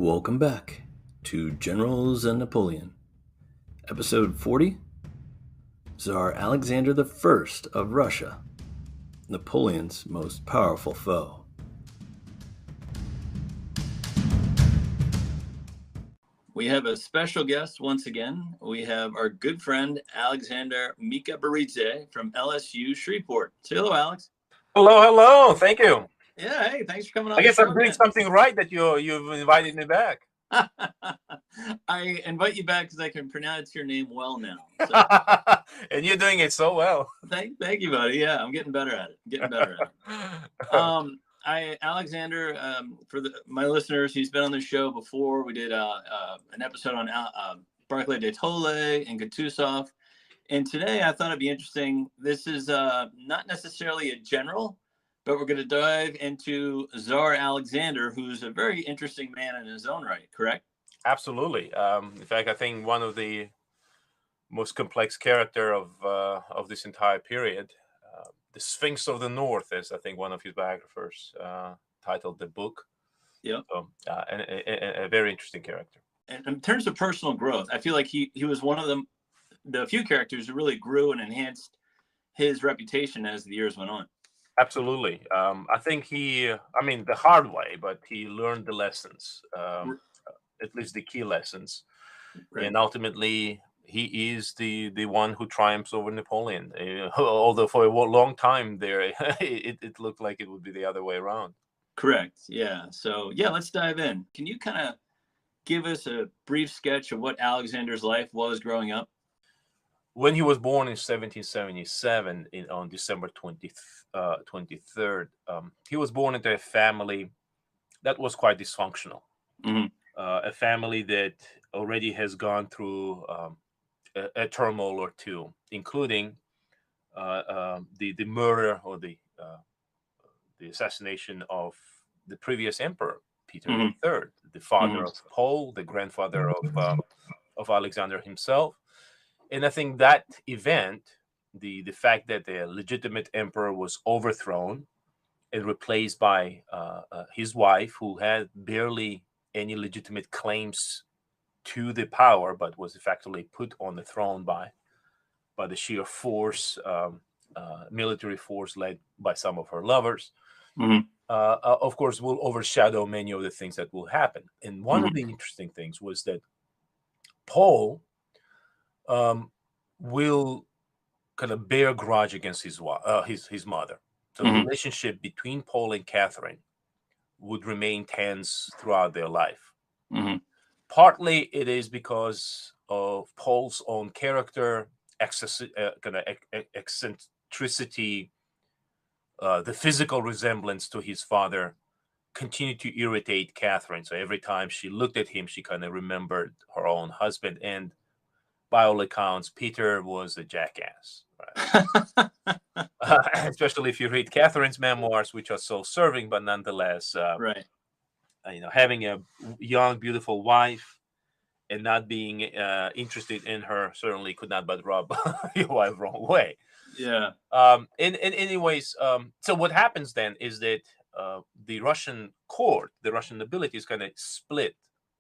Welcome back to Generals and Napoleon, Episode 40, Czar Alexander I of Russia, Napoleon's most powerful foe. We have a special guest once again. We have our good friend Alexander Mikaberidze from LSU Shreveport. Say hello, Alex. Hello. Thank you. Yeah, hey, thanks for coming on. I guess I'm doing something right that you've invited me back. I invite you back because I can pronounce your name well now. So. And you're doing it so well. Thank you, buddy. Yeah, I'm getting better at it. Alexander, for my listeners, he's been on the show before. We did an episode on Barclay de Tolly and Kutuzov. And today I thought it'd be interesting. This is not necessarily a general, but we're going to dive into Czar Alexander, who's a very interesting man in his own right, correct? Absolutely. In fact, I think one of the most complex character of this entire period, the Sphinx of the North, as I think one of his biographers titled the book. Yeah. So, and a very interesting character. And in terms of personal growth, I feel like he was one of the few characters who really grew and enhanced his reputation as the years went on. Absolutely. I think the hard way, but he learned the lessons, at least the key lessons. Right. And ultimately, he is the one who triumphs over Napoleon. Although for a long time there, it looked like it would be the other way around. Correct. Yeah. So, let's dive in. Can you kind of give us a brief sketch of what Alexander's life was growing up? When he was born in 1777, on December 23rd, he was born into a family that was quite dysfunctional. Mm-hmm. A family that already has gone through a turmoil or two, including the murder or the assassination of the previous emperor, Peter III, the father of Paul, the grandfather of Alexander himself. And I think that event, the fact that the legitimate emperor was overthrown and replaced by his wife, who had barely any legitimate claims to the power, but was effectively put on the throne by the sheer force, military force led by some of her lovers, of course, will overshadow many of the things that will happen. And one of the interesting things was that Paul will kind of bear a grudge against his mother. So the relationship between Paul and Catherine would remain tense throughout their life. Partly it is because of Paul's own character, eccentricity, the physical resemblance to his father continued to irritate Catherine. So every time she looked at him, she kind of remembered her own husband. And by all accounts, Peter was a jackass, right? Especially if you read Catherine's memoirs, which are self-serving, but nonetheless, right. Having a young, beautiful wife and not being interested in her certainly could not but rub your wife wrong way. Yeah. Anyways, so what happens then is that the Russian court, the Russian nobility, is kind of split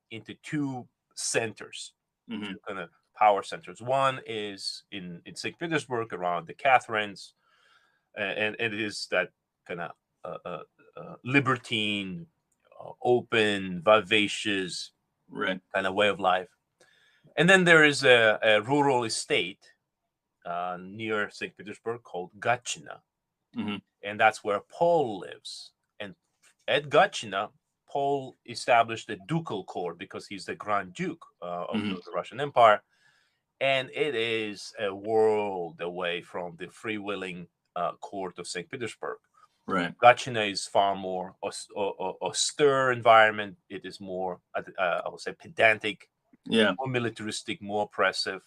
into two centers, kind of power centers. One is in St. Petersburg around the Catherines, and it is that kind of libertine, open, vivacious, right, kind of way of life. And then there is a rural estate near St. Petersburg called Gatchina, and that's where Paul lives. And at Gatchina, Paul established a ducal court because he's the Grand Duke of the Russian Empire. And it is a world away from the freewheeling court of St. Petersburg. Right. Gatchina is far more austere environment. It is more, I would say, pedantic, more militaristic, more oppressive.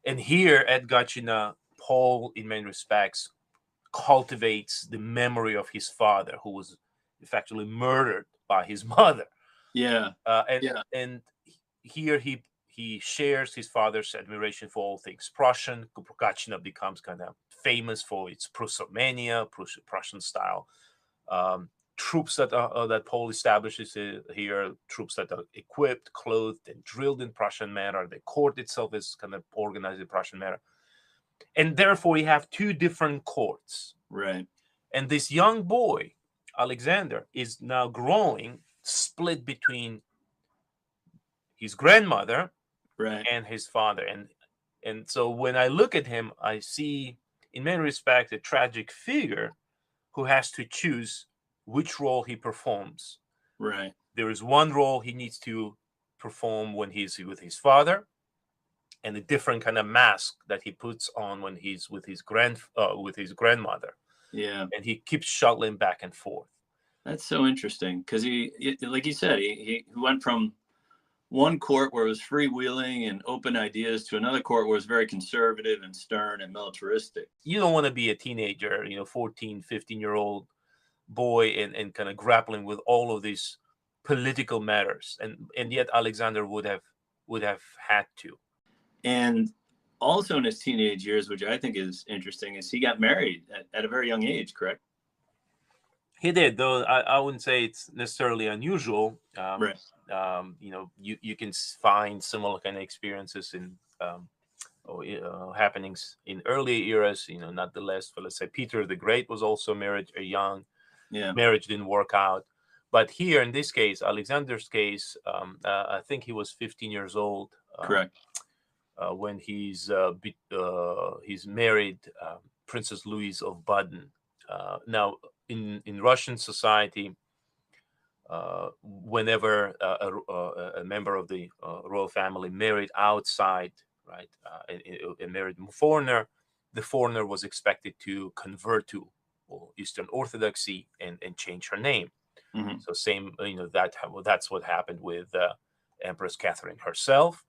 And here at Gatchina, Paul, in many respects, cultivates the memory of his father, who was effectively murdered by his mother. And here he shares his father's admiration for all things Prussian. Gatchina becomes kind of famous for its Prussomania, Prussian style troops that Paul establishes here, troops that are equipped, clothed, and drilled in Prussian manner. The court itself is kind of organized in Prussian manner. And therefore, you have two different courts. Right. And this young boy, Alexander, is now growing, split between his grandmother and his father. And so when I look at him, I see, in many respects, a tragic figure who has to choose which role he performs. Right. There is one role he needs to perform when he's with his father, and a different kind of mask that he puts on when he's with his grandmother. Yeah. And he keeps shuttling back and forth. That's so interesting because he, like you said, he went from one court where it was freewheeling and open ideas to another court where it was very conservative and stern and militaristic. You don't want to be a teenager, 14, 15-year-old boy and kind of grappling with all of these political matters. And yet Alexander would have had to. And also in his teenage years, which I think is interesting, is he got married at a very young age, correct? He did, though I wouldn't say it's necessarily unusual. Right. You can find similar kind of experiences in happenings in early eras. Not the less, but let's say Peter the Great was also married young. Yeah. Marriage didn't work out. But here in this case, Alexander's case, I think he was 15 years old. Correct. When he's married Princess Louise of Baden. Now, in Russian society, whenever a member of the royal family married outside, right, a married foreigner, the foreigner was expected to convert to Eastern Orthodoxy and change her name. Mm-hmm. So same, that's what happened with Empress Catherine herself.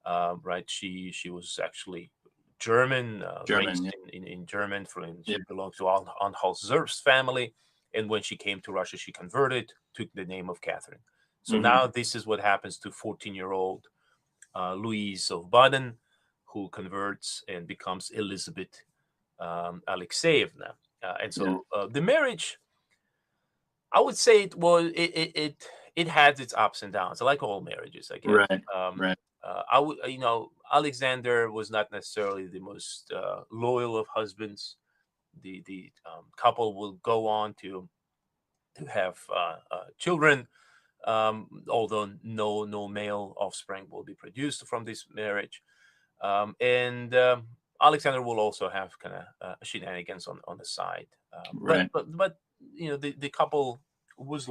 Right, she was actually German, raised in German. She belonged to Anhalt-Zerbst family, and when she came to Russia, she converted, took the name of Catherine. So now this is what happens to 14-year-old Louise of Baden, who converts and becomes Elizabeth Alexeyevna. And so the marriage, I would say it has its ups and downs, like all marriages, I guess. Right. Alexander was not necessarily the most loyal of husbands. The couple will go on to have children, although no male offspring will be produced from this marriage. And Alexander will also have kind of shenanigans on the side. Right. But the couple was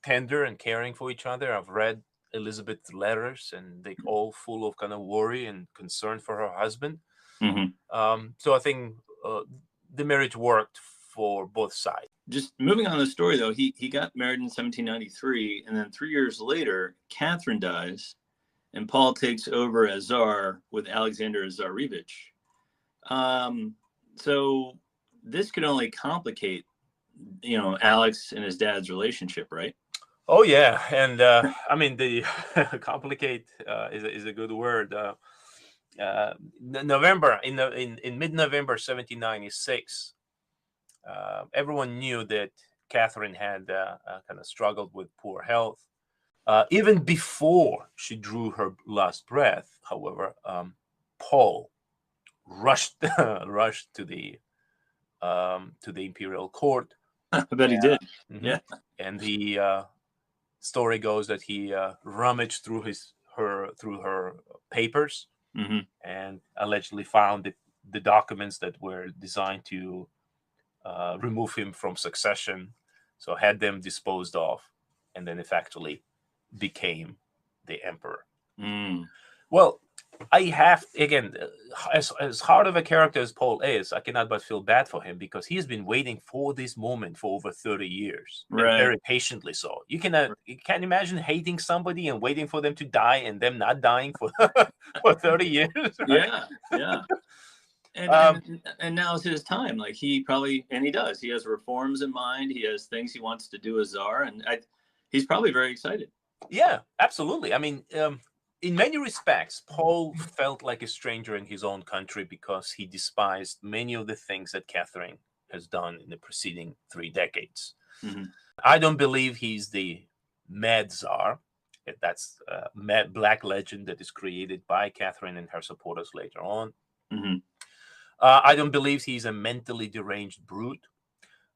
tender and caring for each other. I've read Elizabeth's letters, and they all full of kind of worry and concern for her husband. So I think the marriage worked for both sides. Just moving on the story, though, he got married in 1793, and then 3 years later, Catherine dies, and Paul takes over as Tsar with Alexander Tsarevich. So this could only complicate, Alex and his dad's relationship, right? Oh yeah, and I mean the complicate is a good word. November in mid-November 1796, everyone knew that Catherine had kind of struggled with poor health. Even before she drew her last breath, however, Paul rushed to the imperial court. I bet he did. Yeah, and the story goes that he rummaged through her papers and allegedly found the documents that were designed to remove him from succession, so had them disposed of, and then effectively became the emperor. Well, I have, again, as hard of a character as Paul is, I cannot but feel bad for him, because he's been waiting for this moment for over 30 years, and very patiently so. You can't imagine hating somebody and waiting for them to die and them not dying for 30 years. Right? Yeah. And now is his time. Like he does. He has reforms in mind. He has things he wants to do as Tsar, and he's probably very excited. Yeah, absolutely. I mean, in many respects, Paul felt like a stranger in his own country because he despised many of the things that Catherine has done in the preceding 3 decades. Mm-hmm. I don't believe he's the Mad Tsar. That's a mad black legend that is created by Catherine and her supporters later on. Mm-hmm. I don't believe he's a mentally deranged brute,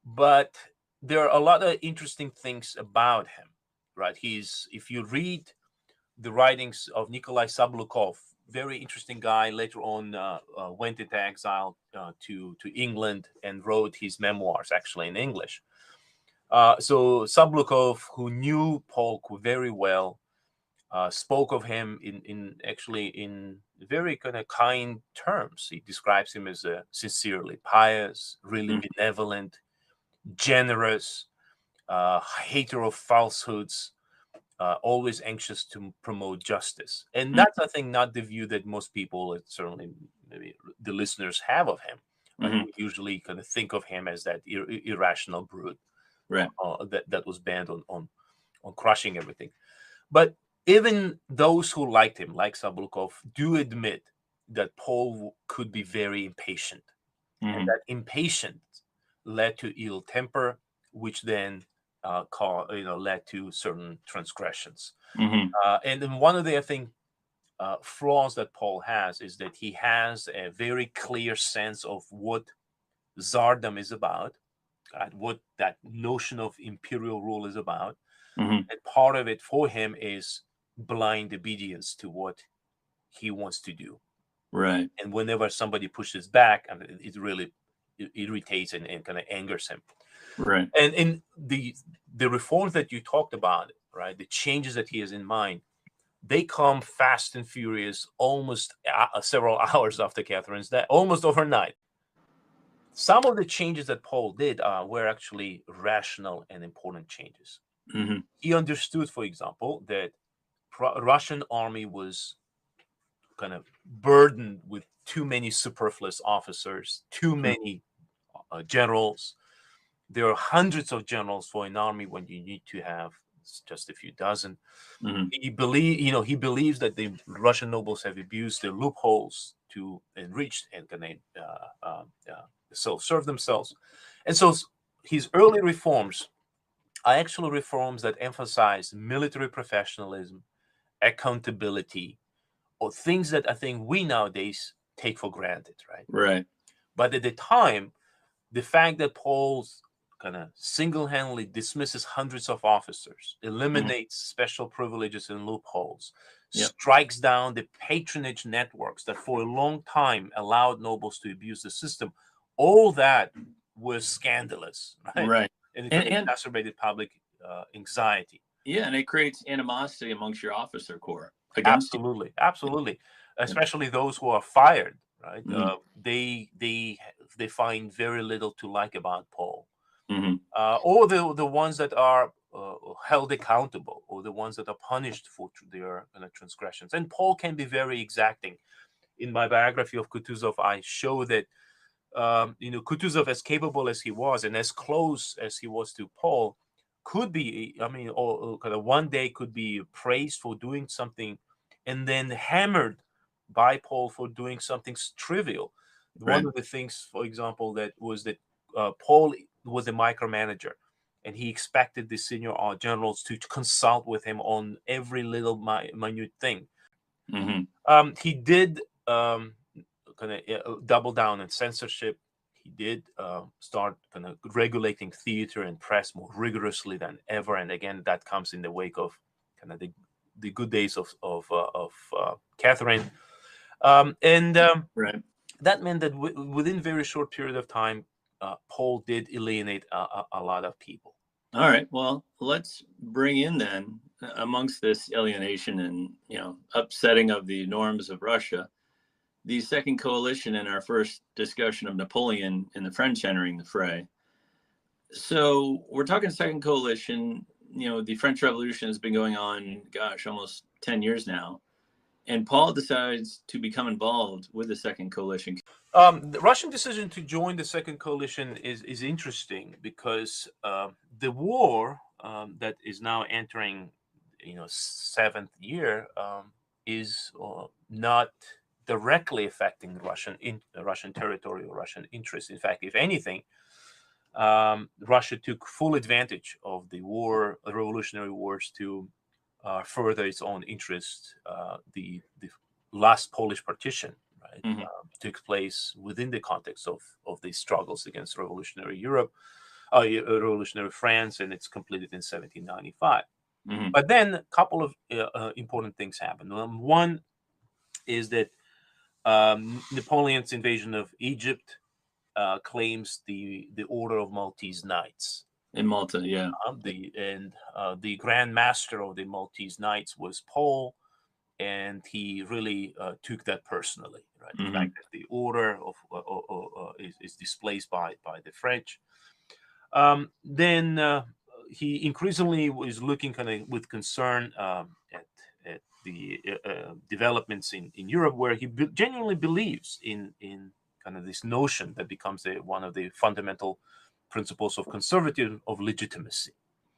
but there are a lot of interesting things about him, right? If you read the writings of Nikolai Sablukov, very interesting guy, later on went into exile to England and wrote his memoirs actually in English. So Sablukov, who knew Polk very well, spoke of him in very kind of kind terms. He describes him as a sincerely pious, really benevolent, generous, hater of falsehoods, always anxious to promote justice. And that's, I think, not the view that most people, certainly maybe the listeners, have of him. Right? We usually kind of think of him as that irrational brute, right? That was bent on crushing everything. But even those who liked him, like Sablukov, do admit that Paul could be very impatient, and that impatience led to ill temper, which then led to certain transgressions. And then one of the, I think, flaws that Paul has is that he has a very clear sense of what Tsardom is about, what that notion of imperial rule is about. And part of it for him is blind obedience to what he wants to do. Right. And whenever somebody pushes back, I mean, it really irritates and kind of angers him. Right. And in the reforms that you talked about, right, the changes that he has in mind, they come fast and furious, almost several hours after Catherine's death, almost overnight. Some of the changes that Paul did were actually rational and important changes. He understood, for example, that Russian army was kind of burdened with too many superfluous officers, too many generals. There are hundreds of generals for an army when you need to have just a few dozen. He believes that the Russian nobles have abused their loopholes to enrich and kind of self-serve themselves. And so his early reforms are actually reforms that emphasize military professionalism, accountability, or things that I think we nowadays take for granted, right? Right. But at the time, the fact that Paul's kind of single-handedly dismisses hundreds of officers, eliminates special privileges and loopholes, strikes down the patronage networks that for a long time allowed nobles to abuse the system, all that was scandalous, right? Right. And it exacerbated public anxiety. Yeah, and it creates animosity amongst your officer corps against you. Absolutely. Especially those who are fired, right? They find very little to like about Paul. Or the ones that are held accountable, or the ones that are punished for their transgressions. And Paul can be very exacting. In my biography of Kutuzov, I show that Kutuzov, as capable as he was and as close as he was to Paul, could be, or kind of one day could be praised for doing something and then hammered by Paul for doing something trivial. Right. One of the things, for example, that Paul was a micromanager, and he expected the senior generals to consult with him on every little minute thing. He did kind of double down on censorship. He did start kind of regulating theater and press more rigorously than ever, and again, that comes in the wake of kind of the good days of Catherine, right. That meant that within a very short period of time, Paul did alienate a lot of people. All right. Well, let's bring in then, amongst this alienation and upsetting of the norms of Russia, the second coalition in our first discussion of Napoleon and the French entering the fray. So we're talking second coalition. The French Revolution has been going on, almost 10 years now. And Paul decides to become involved with the second coalition. The Russian decision to join the second coalition is interesting because the war that is now entering, seventh year, is not directly affecting Russian territory or Russian interests. In fact, if anything, Russia took full advantage of the revolutionary wars to further its own interest. The last Polish partition, right, took place within the context of the struggles against revolutionary Europe, revolutionary France, and it's completed in 1795. But then a couple of important things happened. One is that Napoleon's invasion of Egypt claims the Order of Maltese Knights in Malta. Yeah, the Grand Master of the Maltese Knights was Paul, and he really took that personally. Right, the fact that the order is displaced by the French. Then he increasingly was looking kind of with concern at the developments in Europe, where he genuinely believes in kind of this notion that becomes one of the fundamental principles of conservatism, of legitimacy.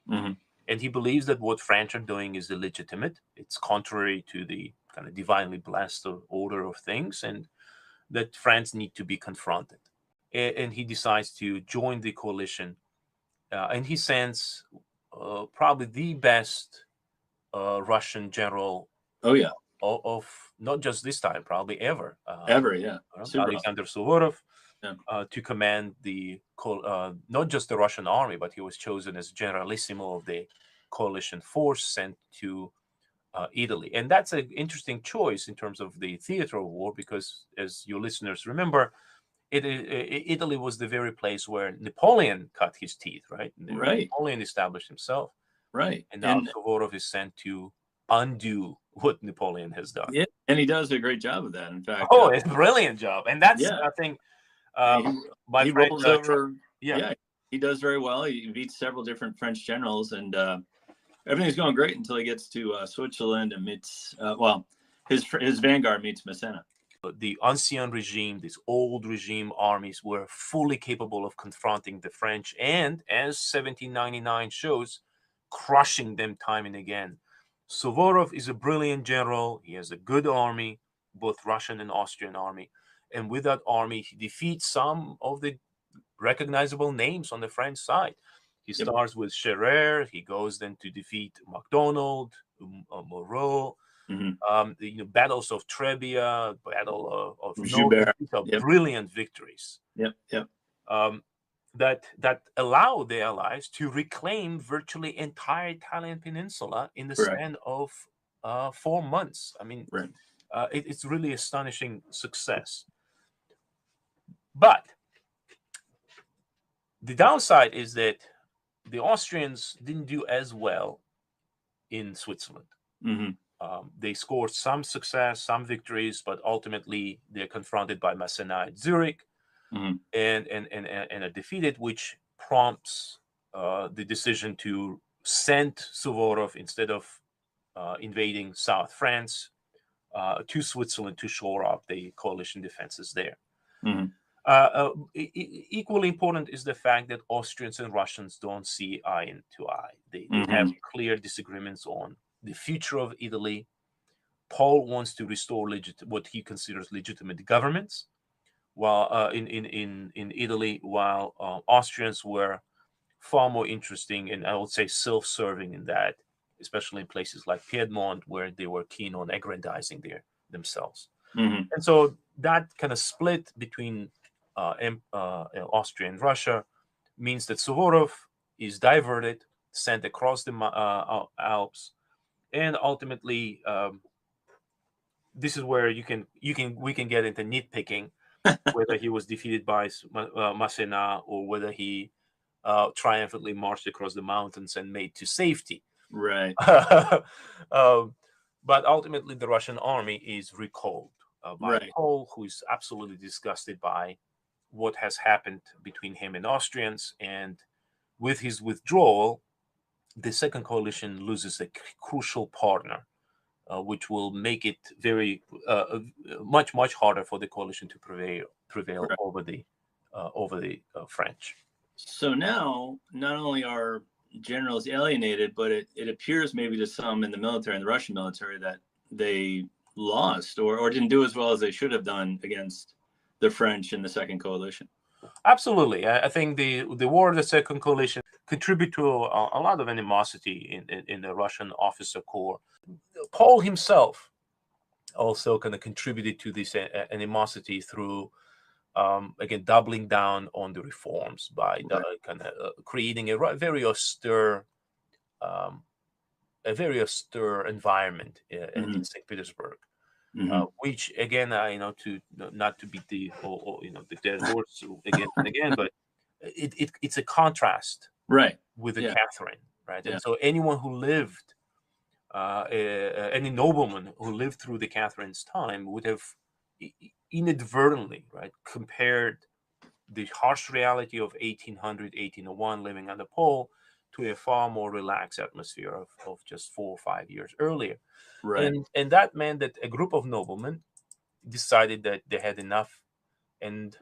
And he believes that what French are doing is illegitimate. It's contrary to the kind of divinely blessed order of things, and that France need to be confronted. And he decides to join the coalition. And he sends probably the best Russian general. Oh yeah. Of not just this time, probably ever. Ever, yeah. Alexander Suvorov to command not just the Russian army, but he was chosen as generalissimo of the coalition force sent to Italy. And that's an interesting choice in terms of the theater of war, because, as your listeners remember, Italy was the very place where Napoleon cut his teeth, right? Right. Napoleon established himself. Right. And now Suvorov is sent to undo what Napoleon has done. Yeah, and he does a great job of that. In fact, it's a brilliant job, and that's I think he rolls over. He does very well. He beats several different French generals, and everything's going great until he gets to Switzerland and meets his vanguard meets Massena. The ancien regime, these old regime armies, were fully capable of confronting the French, and as 1799 shows, crushing them time and again. Suvorov is a brilliant general. He has a good army, both Russian and Austrian army. And with that army, he defeats some of the recognizable names on the French side. He starts with Scherer. He goes then to defeat MacDonald, Moreau, battles of Trebia, battle of Joubert. Brilliant victories. That allow the Allies to reclaim virtually entire Italian peninsula in the span of 4 months. I mean, it's really astonishing success. But the downside is that the Austrians didn't do as well in Switzerland. They scored some success, some victories, but ultimately they're confronted by Massena at Zurich. And are defeated, which prompts the decision to send Suvorov, instead of invading South France, to Switzerland to shore up the coalition defenses there. Equally important is the fact that Austrians and Russians don't see eye to eye. They have clear disagreements on the future of Italy. Paul wants to restore what he considers legitimate governments, while in Italy, while Austrians were far more interesting and, I would say, self-serving in that, especially in places like Piedmont, where they were keen on aggrandizing themselves. And so that kind of split between Austria and Russia means that Suvorov is diverted, sent across the Alps, and ultimately, this is where we can get into nitpicking. Whether he was defeated by Massena or whether he triumphantly marched across the mountains and made to safety. Right. But ultimately, the Russian army is recalled by Paul, who is absolutely disgusted by what has happened between him and Austrians. And with his withdrawal, the Second Coalition loses a crucial partner, which will make it very much harder for the coalition to prevail over the French. So now, not only are generals alienated, but it appears maybe to some in the military, in the Russian military, that they lost or didn't do as well as they should have done against the French in the Second Coalition. Absolutely. I think the war of the Second Coalition contribute to a lot of animosity in the Russian officer corps. Paul himself also kind of contributed to this animosity through, again, doubling down on the reforms by kind of creating very austere environment in St. Petersburg. Which again, to not to beat the the dead horse again and again, but it's a contrast, right, with the Catherine, right? And so anyone who lived, any nobleman who lived through the Catherine's time would have inadvertently, right, compared the harsh reality of 1800, 1801 living under Paul to a far more relaxed atmosphere of just 4 or 5 years earlier. right. And that meant that a group of noblemen decided that they had enough and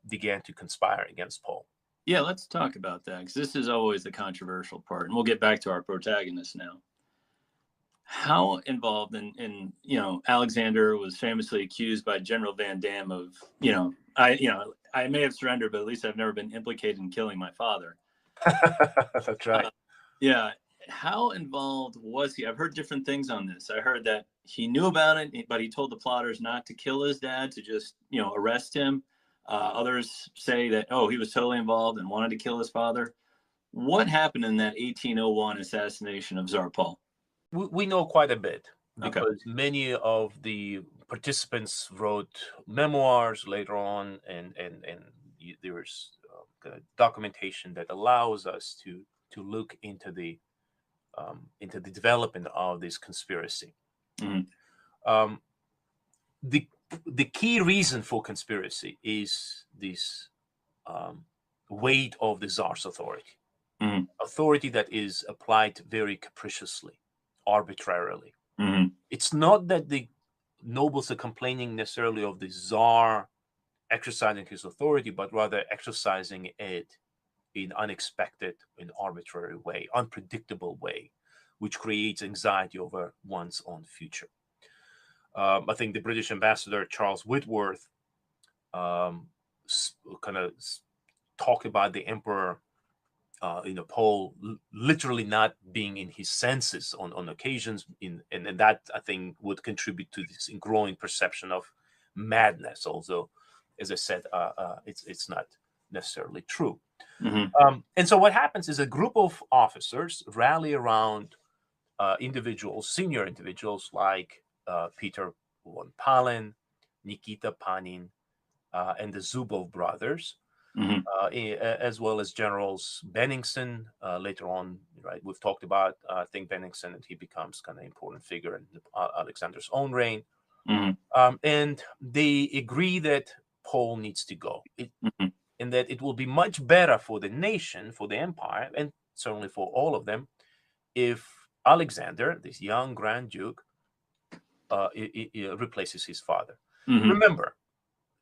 began to conspire against Paul. Yeah, let's talk about that, because this is always the controversial part, and we'll get back to our protagonist now. How involved in Alexander was famously accused by General Van Damme of, I may have surrendered, but at least I've never been implicated in killing my father. That's right. Yeah. How involved was he? I've heard different things on this. I heard that he knew about it, but he told the plotters not to kill his dad, to just, arrest him. Others say that, he was totally involved and wanted to kill his father. What happened in that 1801 assassination of Tsar Paul? We know quite a bit, because many of the participants wrote memoirs later on, and there's documentation that allows us to look into the development of this conspiracy. The key reason for conspiracy is this weight of the Tsar's authority, authority that is applied very capriciously, arbitrarily. It's not that the nobles are complaining necessarily of the Tsar exercising his authority, but rather exercising it in unexpected, in arbitrary way, unpredictable way, which creates anxiety over one's own future. I think the British ambassador Charles Whitworth kind of talked about the emperor, Paul literally not being in his senses on occasions, and that, I think, would contribute to this growing perception of madness. Although, as I said, it's not necessarily true. And so what happens is a group of officers rally around senior individuals like Peter von Pahlen, Nikita Panin, and the Zubov brothers, as well as Generals Benningsen. Later on, right, we've talked about, I think, Benningsen, and he becomes kind of an important figure in Alexander's own reign. And they agree that Paul needs to go, and that it will be much better for the nation, for the empire, and certainly for all of them, if Alexander, this young Grand Duke, replaces his father. Remember,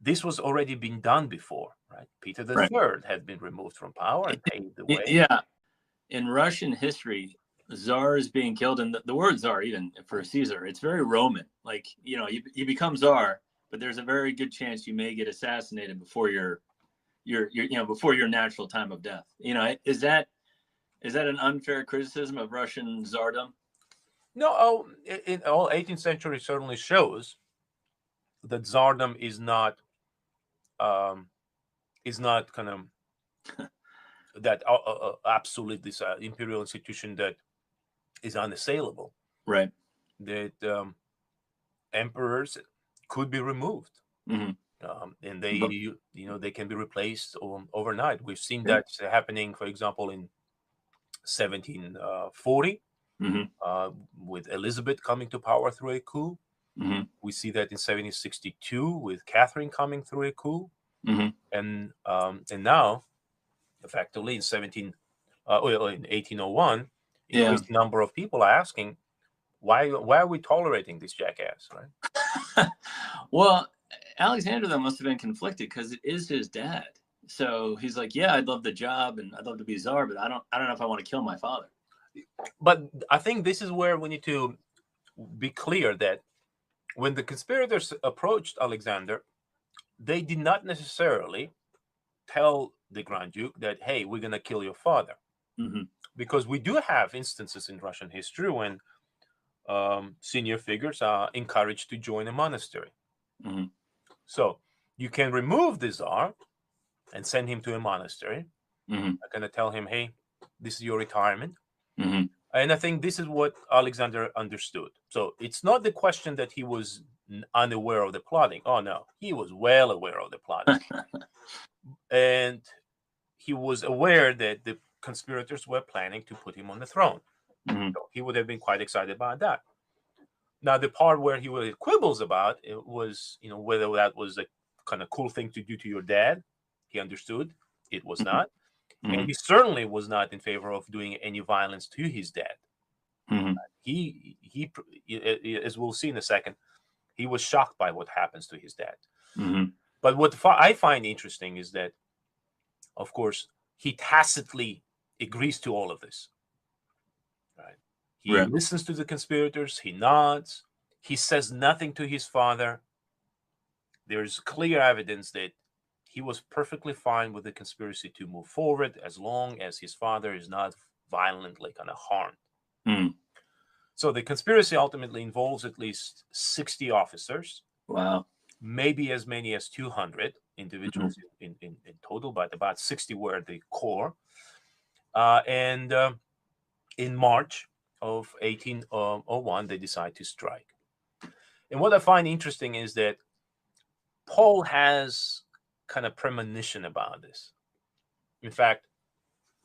this was already been done before, right? Peter III had been removed from power and paved the way. Yeah. In Russian history, czars being killed, and the word czar, even for Caesar, it's very Roman. Like, you become czar, but there's a very good chance you may get assassinated before your before your natural time of death. Is that an unfair criticism of Russian czardom? No, in all 18th century certainly shows that czardom is not kind of that absolutely this imperial institution that is unassailable. Right. That emperors could be removed, and they they can be replaced overnight. We've seen that happening, for example, in 1740 with Elizabeth coming to power through a coup. We see that in 1762 with Catherine coming through a coup, and now, effectively, in 1801, increased number of people are asking, why are we tolerating this jackass, right? Well, Alexander, though, must have been conflicted, because it is his dad. So he's like, yeah, I'd love the job and I'd love to be czar, but I don't know if I want to kill my father. But I think this is where we need to be clear that when the conspirators approached Alexander, they did not necessarily tell the Grand Duke that, hey, we're going to kill your father. Mm-hmm. Because we do have instances in Russian history when senior figures are encouraged to join a monastery. Mm-hmm. So you can remove the Tsar and send him to a monastery. Mm-hmm. I'm going to tell him, hey, this is your retirement. Mm-hmm. And I think this is what Alexander understood. So it's not the question that he was unaware of the plotting. Oh, no, he was well aware of the plotting. And he was aware that the conspirators were planning to put him on the throne. Mm-hmm. So he would have been quite excited about that. Now, the part where he was quibbles about it was, whether that was a kind of cool thing to do to your dad. He understood it was not. Mm-hmm. And he certainly was not in favor of doing any violence to his dad. Mm-hmm. He, as we'll see in a second, he was shocked by what happens to his dad. Mm-hmm. But what I find interesting is that, of course, he tacitly agrees to all of this. Right? He listens to the conspirators. He nods. He says nothing to his father. There's clear evidence that he was perfectly fine with the conspiracy to move forward as long as his father is not violently kind of harmed. Mm. So the conspiracy ultimately involves at least 60 officers. Wow. Maybe as many as 200 individuals in total, but about 60 were the core. And in March of 1801, they decide to strike. And what I find interesting is that Paul has kind of premonition about this. In fact,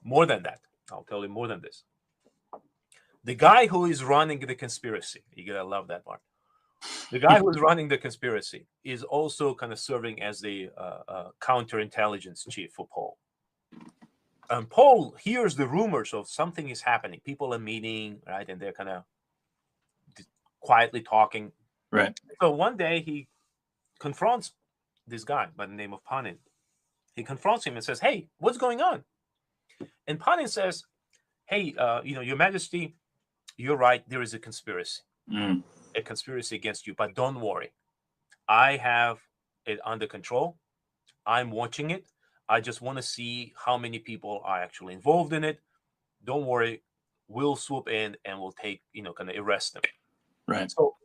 more than that, I'll tell you more than this. The guy who is running the conspiracy, you gotta love that part. The guy who is running the conspiracy is also kind of serving as the counterintelligence chief for Paul. And Paul hears the rumors of something is happening. People are meeting, right? And they're kind of quietly talking. Right. So one day he confronts this guy by the name of Panin. He confronts him and says, hey, what's going on? And Panin says, hey, your majesty, you're right. There is a conspiracy, a conspiracy against you. But don't worry. I have it under control. I'm watching it. I just want to see how many people are actually involved in it. Don't worry. We'll swoop in and we'll take, kind of arrest them. Right. So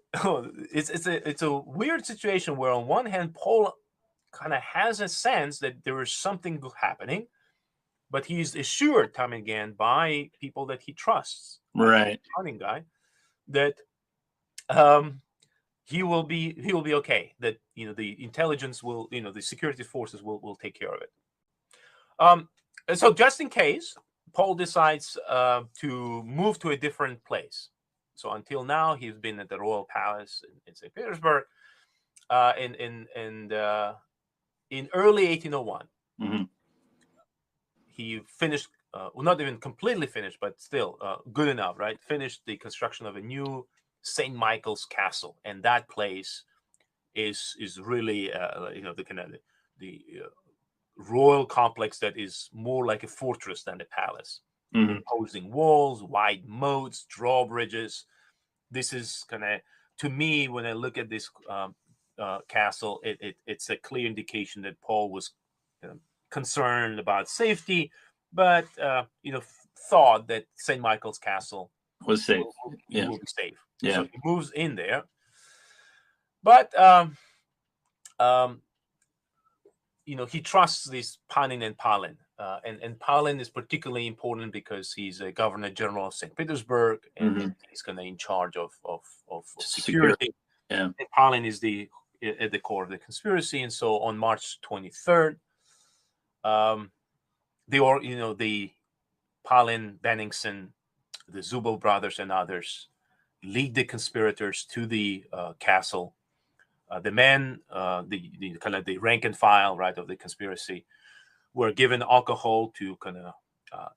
it's a weird situation where on one hand, Paul kind of has a sense that there is something happening, but he's assured time and again by people that he trusts, right, hunting guy, that he will be okay. That the intelligence will, the security forces will take care of it. So just in case, Paul decides to move to a different place. So until now, he's been at the royal palace in St. Petersburg. In early 1801, he finished, well, not even completely finished, but still good enough, right? Finished the construction of a new St. Michael's Castle, and that place is really, the kind of the royal complex that is more like a fortress than a palace. Imposing walls, wide moats, drawbridges. This is kind of, to me, when I look at this castle, it's a clear indication that Paul was concerned about safety, but thought that St. Michael's Castle was safe. Will be safe. Yeah. So he moves in there, but he trusts this Panin and Palin, and Palin is particularly important because he's a governor general of St. Petersburg, and he's kind of in charge of security. Yeah. And Palin is at the core of the conspiracy, and so on March 23rd, the Palin, Benningsen, the Zubov brothers, and others lead the conspirators to the castle. The men, the kind of the rank and file, right, of the conspiracy, were given alcohol to kind of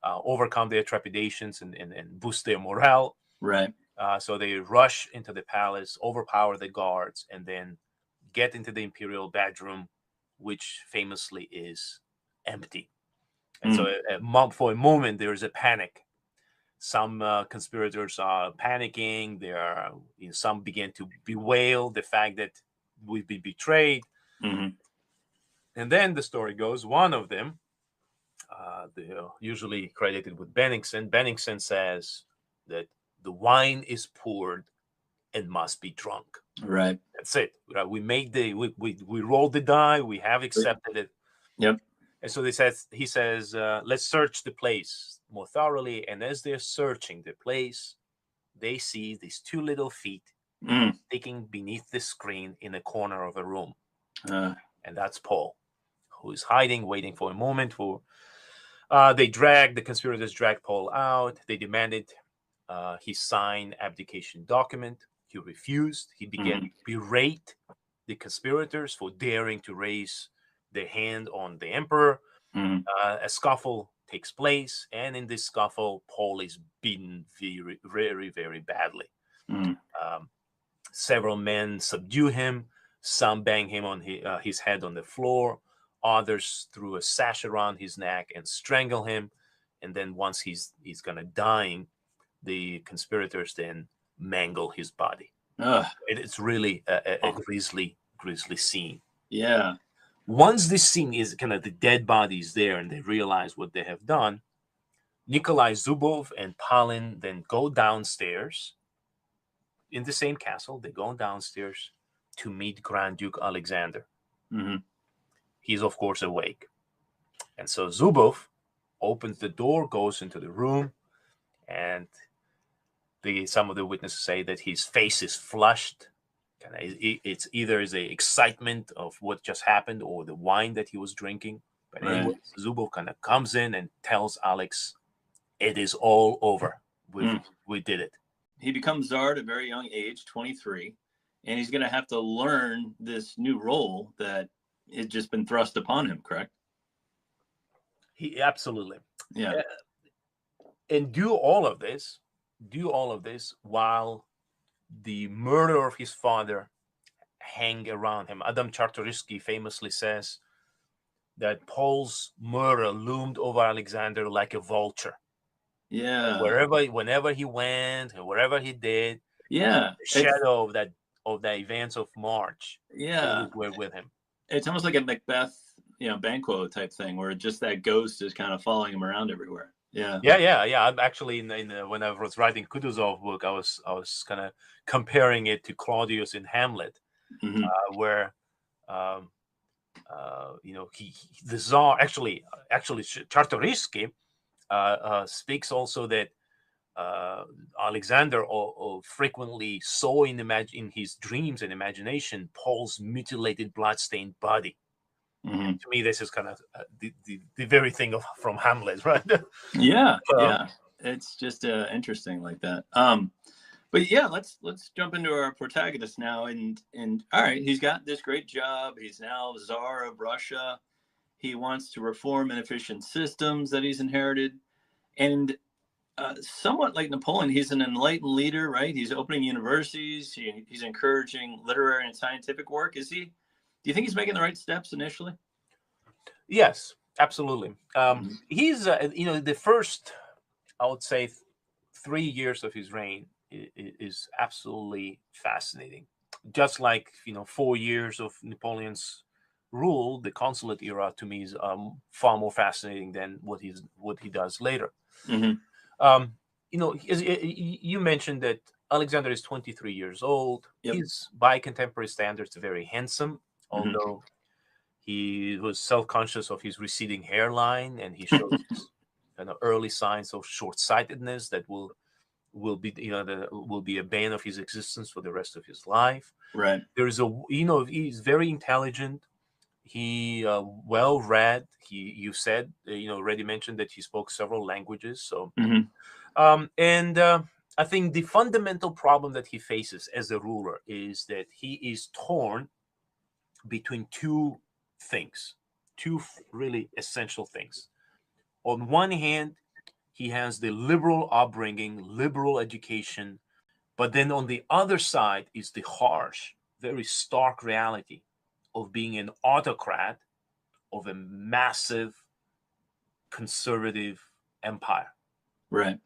overcome their trepidations and boost their morale. Right. So they rush into the palace, overpower the guards, and then get into the imperial bedroom, which famously is empty. And so for a moment, there is a panic. Some conspirators are panicking. Some begin to bewail the fact that we've been betrayed. And then the story goes, one of them, usually credited with Bennigsen says that the wine is poured and must be drunk. Right. That's it. We made we rolled the die. We have accepted it. Yep. And so he says, let's search the place more thoroughly. And as they're searching the place, they see these two little feet sticking beneath the screen in a corner of a room. And that's Paul, who is hiding, waiting for a moment for. The conspirators dragged Paul out. They demanded he sign abdication document. He refused. He began to berate the conspirators for daring to raise their hand on the emperor. A scuffle takes place, and in this scuffle, Paul is beaten very, very, very badly. Several men subdue him. Some bang him on his head on the floor. Others threw a sash around his neck and strangle him. And then once he's gonna dying, the conspirators then mangle his body. It's really a grisly scene. Yeah. Once this scene is kind of the dead body is there and they realize what they have done, Nikolai Zubov and Palin then go downstairs in the same castle. They go downstairs to meet Grand Duke Alexander. He's, of course, awake. And so Zubov opens the door, goes into the room, and some of the witnesses say that his face is flushed. It's either the excitement of what just happened or the wine that he was drinking. But anyway, Zubov kind of comes in and tells Alex, it is all over. We did it. He becomes Tsar at a very young age, 23, and he's going to have to learn this new role that had just been thrust upon him, correct? He absolutely. Yeah. And do all of this while the murder of his father hang around him. Adam Czartoryski famously says that Paul's murder loomed over Alexander like a vulture. Yeah. Whenever he went, and wherever he did, the shadow of the events of March were with him. It's almost like a Macbeth, Banquo type thing, where just that ghost is kind of following him around everywhere. Yeah. I'm actually when I was writing Kutuzov book, I was kind of comparing it to Claudius in Hamlet, where the Tsar actually Czartoryski speaks also that Alexander frequently saw in his dreams and imagination Paul's mutilated, bloodstained body. To me, this is kind of the very thing from Hamlet, right? Yeah. It's just interesting like that. But yeah, let's jump into our protagonist now. And all right, he's got this great job. He's now Tsar of Russia. He wants to reform inefficient systems that he's inherited. And somewhat like Napoleon, he's an enlightened leader, right? He's opening universities. He's encouraging literary and scientific work. Is he? Do you think he's making the right steps initially? Yes, absolutely. He's, the first, I would say, 3 years of his reign is absolutely fascinating. Just like 4 years of Napoleon's rule, the consulate era to me is far more fascinating than what he does later. You mentioned that Alexander is 23 years old. Yep. He's, by contemporary standards, very handsome, although he was self-conscious of his receding hairline, and he shows early signs of short-sightedness that will be a bane of his existence for the rest of his life. Right. There is he's very intelligent. He well-read. You said already mentioned that he spoke several languages. So, I think the fundamental problem that he faces as a ruler is that he is torn between two things, two really essential things. On one hand, he has the liberal upbringing, liberal education, but then on the other side is the harsh, very stark reality of being an autocrat of a massive conservative empire. Right.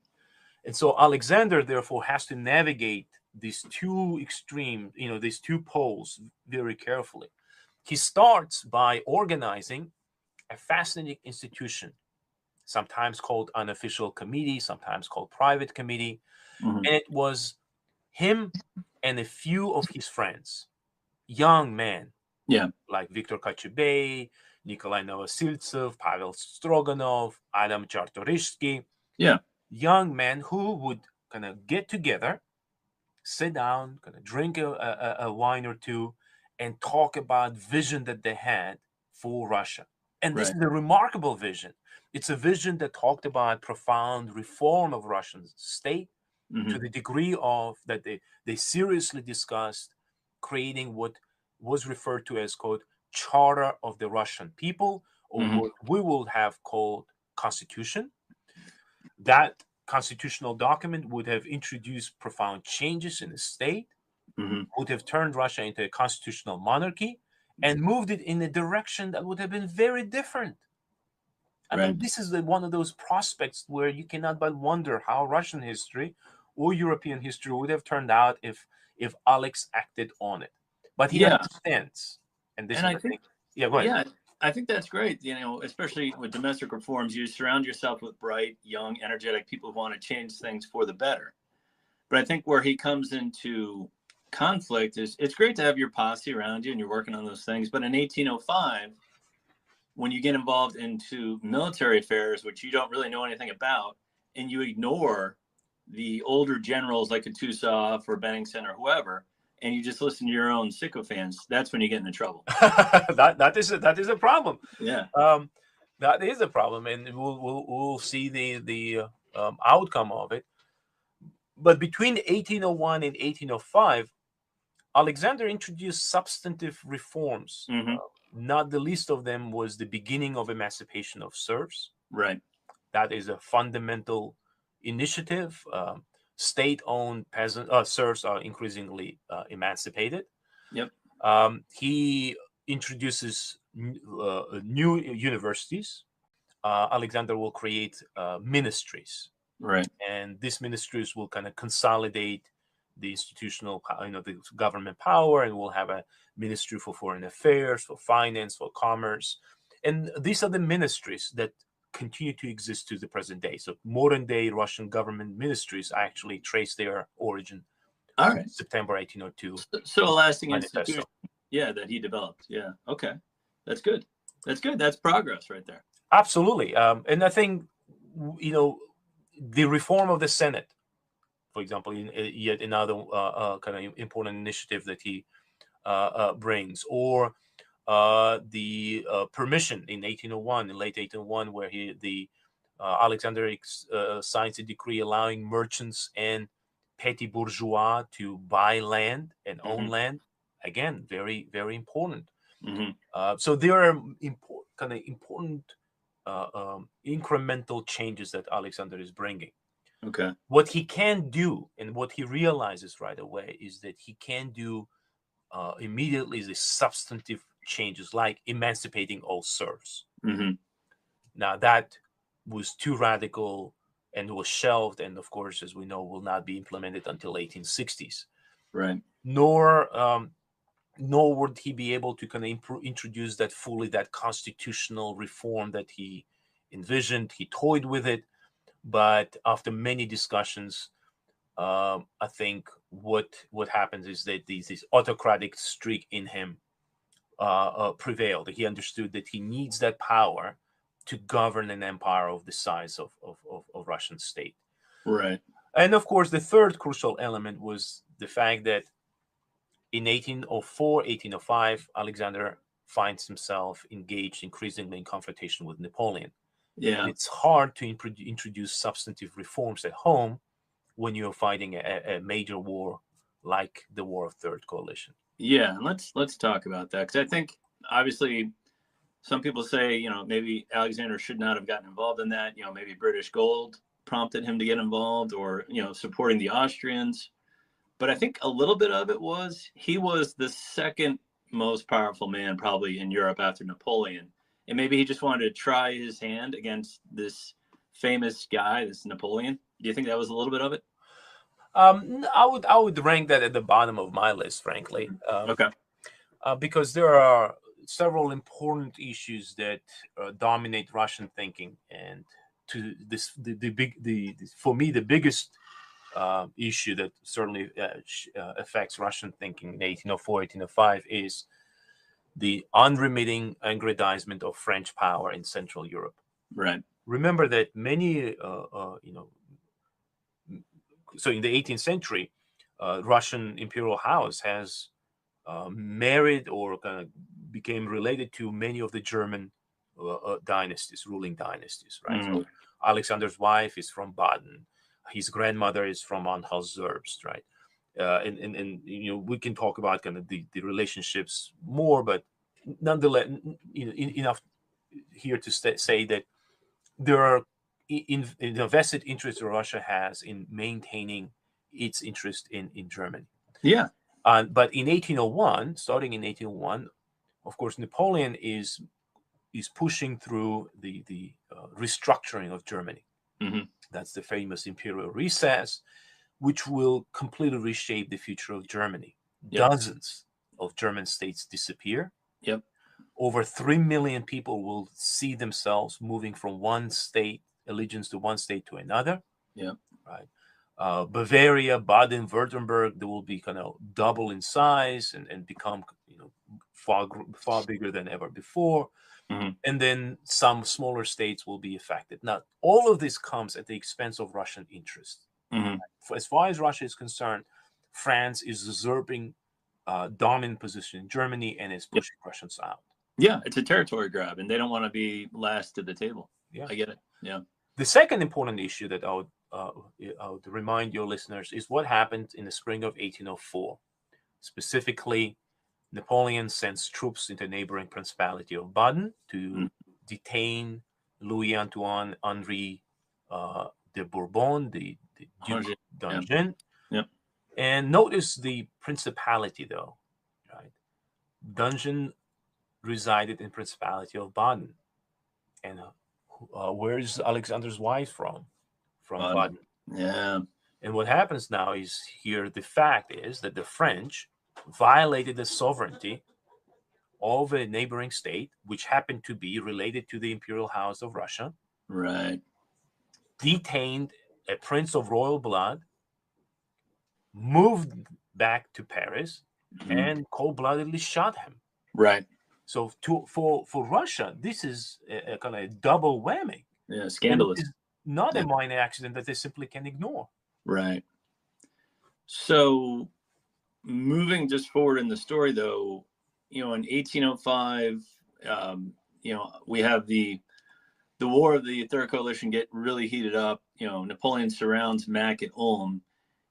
And so Alexander, therefore, has to navigate these two extremes, these two poles very carefully. he starts by organizing a fascinating institution, sometimes called unofficial committee, sometimes called private committee. Mhm. And it was him and a few of his friends, young men, Yeah. like Viktor Kochubey, Nikolai Novosiltsev, Pavel Stroganov, Adam Czartoryski, Yeah. young men who would kind of get together, sit down, kind of drink a wine or two, and talk about vision that they had for Russia. And this Right. is a remarkable vision. It's a vision that talked about profound reform of Russian state to Mhm. the degree of that they seriously discussed creating what was referred to as quote charter of the Russian people, or Mhm. what we will have called constitution. That constitutional document would have introduced profound changes in the state, Mhm. would have turned Russia into a constitutional monarchy, and moved it in a direction that would have been very different. I Right. mean, this is one of those prospects where you cannot but wonder how Russian history or European history would have turned out if Alex acted on it. But he Yeah. understands, and this And is I the thing. think, Yeah, go ahead. yeah, I think that's great. Especially with domestic reforms, you surround yourself with bright, young, energetic people who want to change things for the better. But I think where he comes into conflict is it's great to have your posse around you and you're working on those things. But in 1805, when you get involved into military affairs, which you don't really know anything about, and you ignore the older generals like Kutuzov or Bennington or whoever, and you just listen to your own sycophants, that's when you get into trouble. that is a problem. Yeah. That is a problem, and we'll see the outcome of it. But between 1801 and 1805, Alexander introduced substantive reforms. Mm-hmm. Not the least of them was the beginning of emancipation of serfs. Right. That is a fundamental initiative. State-owned peasant serfs are increasingly emancipated. Yep. He introduces new universities. Alexander will create ministries, Right. and these ministries will kind of consolidate the institutional, the government power, and we'll have a ministry for foreign affairs, for finance, for commerce, and these are the ministries that continue to exist to the present day. So modern day Russian government ministries actually trace their origin All right. September 1802 So a lasting manifesto. institution. Yeah, that he developed. Yeah. Okay. That's good. That's good. That's progress right there. Absolutely, and I think the reform of the Senate, for example, yet another kind of important initiative that he brings, or the permission in 1801, in late 1801, where Alexander signs a decree allowing merchants and petty bourgeois to buy land and own Mm-hmm. land. Again, very, very important. Mm-hmm. So there are important incremental changes that Alexander is bringing. Okay. What he can do, and what he realizes right away, is that he can do immediately the substantive changes like emancipating all serfs. Mm-hmm. Now that was too radical and was shelved, and of course, as we know, will not be implemented until 1860s. Right. Nor would he be able to kind of introduce that constitutional reform that he envisioned. He toyed with it, but after many discussions, I think what happens is that this autocratic streak in him prevailed. He understood that he needs that power to govern an empire of the size of Russian state. Right. And of course, the third crucial element was the fact that in 1804, 1805, Alexander finds himself engaged increasingly in confrontation with Napoleon. Yeah. And it's hard to introduce substantive reforms at home when you're fighting a major war like the War of Third Coalition. Yeah. And let's talk about that, because I think obviously some people say maybe Alexander should not have gotten involved in that. Maybe British gold prompted him to get involved, or supporting the Austrians. But I think a little bit of it was he was the second most powerful man probably in Europe after Napoleon. And maybe he just wanted to try his hand against this famous guy, this Napoleon. Do you think that was a little bit of it? I would rank that at the bottom of my list, frankly, Okay. because there are several important issues that dominate Russian thinking, and to this, for me, the biggest issue that certainly affects Russian thinking in 1804, 1805 is the unremitting aggrandizement of French power in Central Europe. Right. Remember that many, so in the 18th century, Russian imperial house has married or kind of became related to many of the German dynasties, ruling dynasties, right? Mm. So Alexander's wife is from Baden. His grandmother is from Anhalt-Zerbst, right? And we can talk about kind of the relationships more, but nonetheless, enough here to say that there are in the vested interest that Russia has in maintaining its interest in Germany. Yeah. But in 1801, starting in 1801, of course, Napoleon is pushing through the restructuring of Germany. Mm-hmm. That's the famous imperial recess, which will completely reshape the future of Germany. Yep. Dozens of German states disappear. Yep. Over 3 million people will see themselves moving from one state, allegiance to one state to another. Yep. Right. Bavaria, Baden-Württemberg, they will be kind of double in size and become far bigger than ever before. Mm-hmm. And then some smaller states will be affected. Now, all of this comes at the expense of Russian interest. Mm-hmm. As far as Russia is concerned, France is usurping dominant position in Germany and is pushing Russians out. Yeah, it's a territory grab, and they don't want to be last to the table. Yeah, I get it. Yeah. The second important issue that I would remind your listeners is what happened in the spring of 1804. Specifically, Napoleon sends troops into neighboring Principality of Baden to detain Louis Antoine Henri de Bourbon, the Duke of D'Anjou. Yep. And notice the principality, though, right? D'Anjou resided in Principality of Baden. And where is Alexander's wife from? From Baden. Yeah. And what happens now is here, the fact is that the French violated the sovereignty of a neighboring state, which happened to be related to the imperial house of Russia. Right. Detained a prince of royal blood, moved back to Paris, and cold-bloodedly shot him. Right. So for Russia, this is a kind of double whammy. Yeah, scandalous. It's not a minor accident that they simply can ignore. Right. So moving just forward in the story, though, in 1805, we have the war of the Third Coalition get really heated up. Napoleon surrounds Mack at Ulm,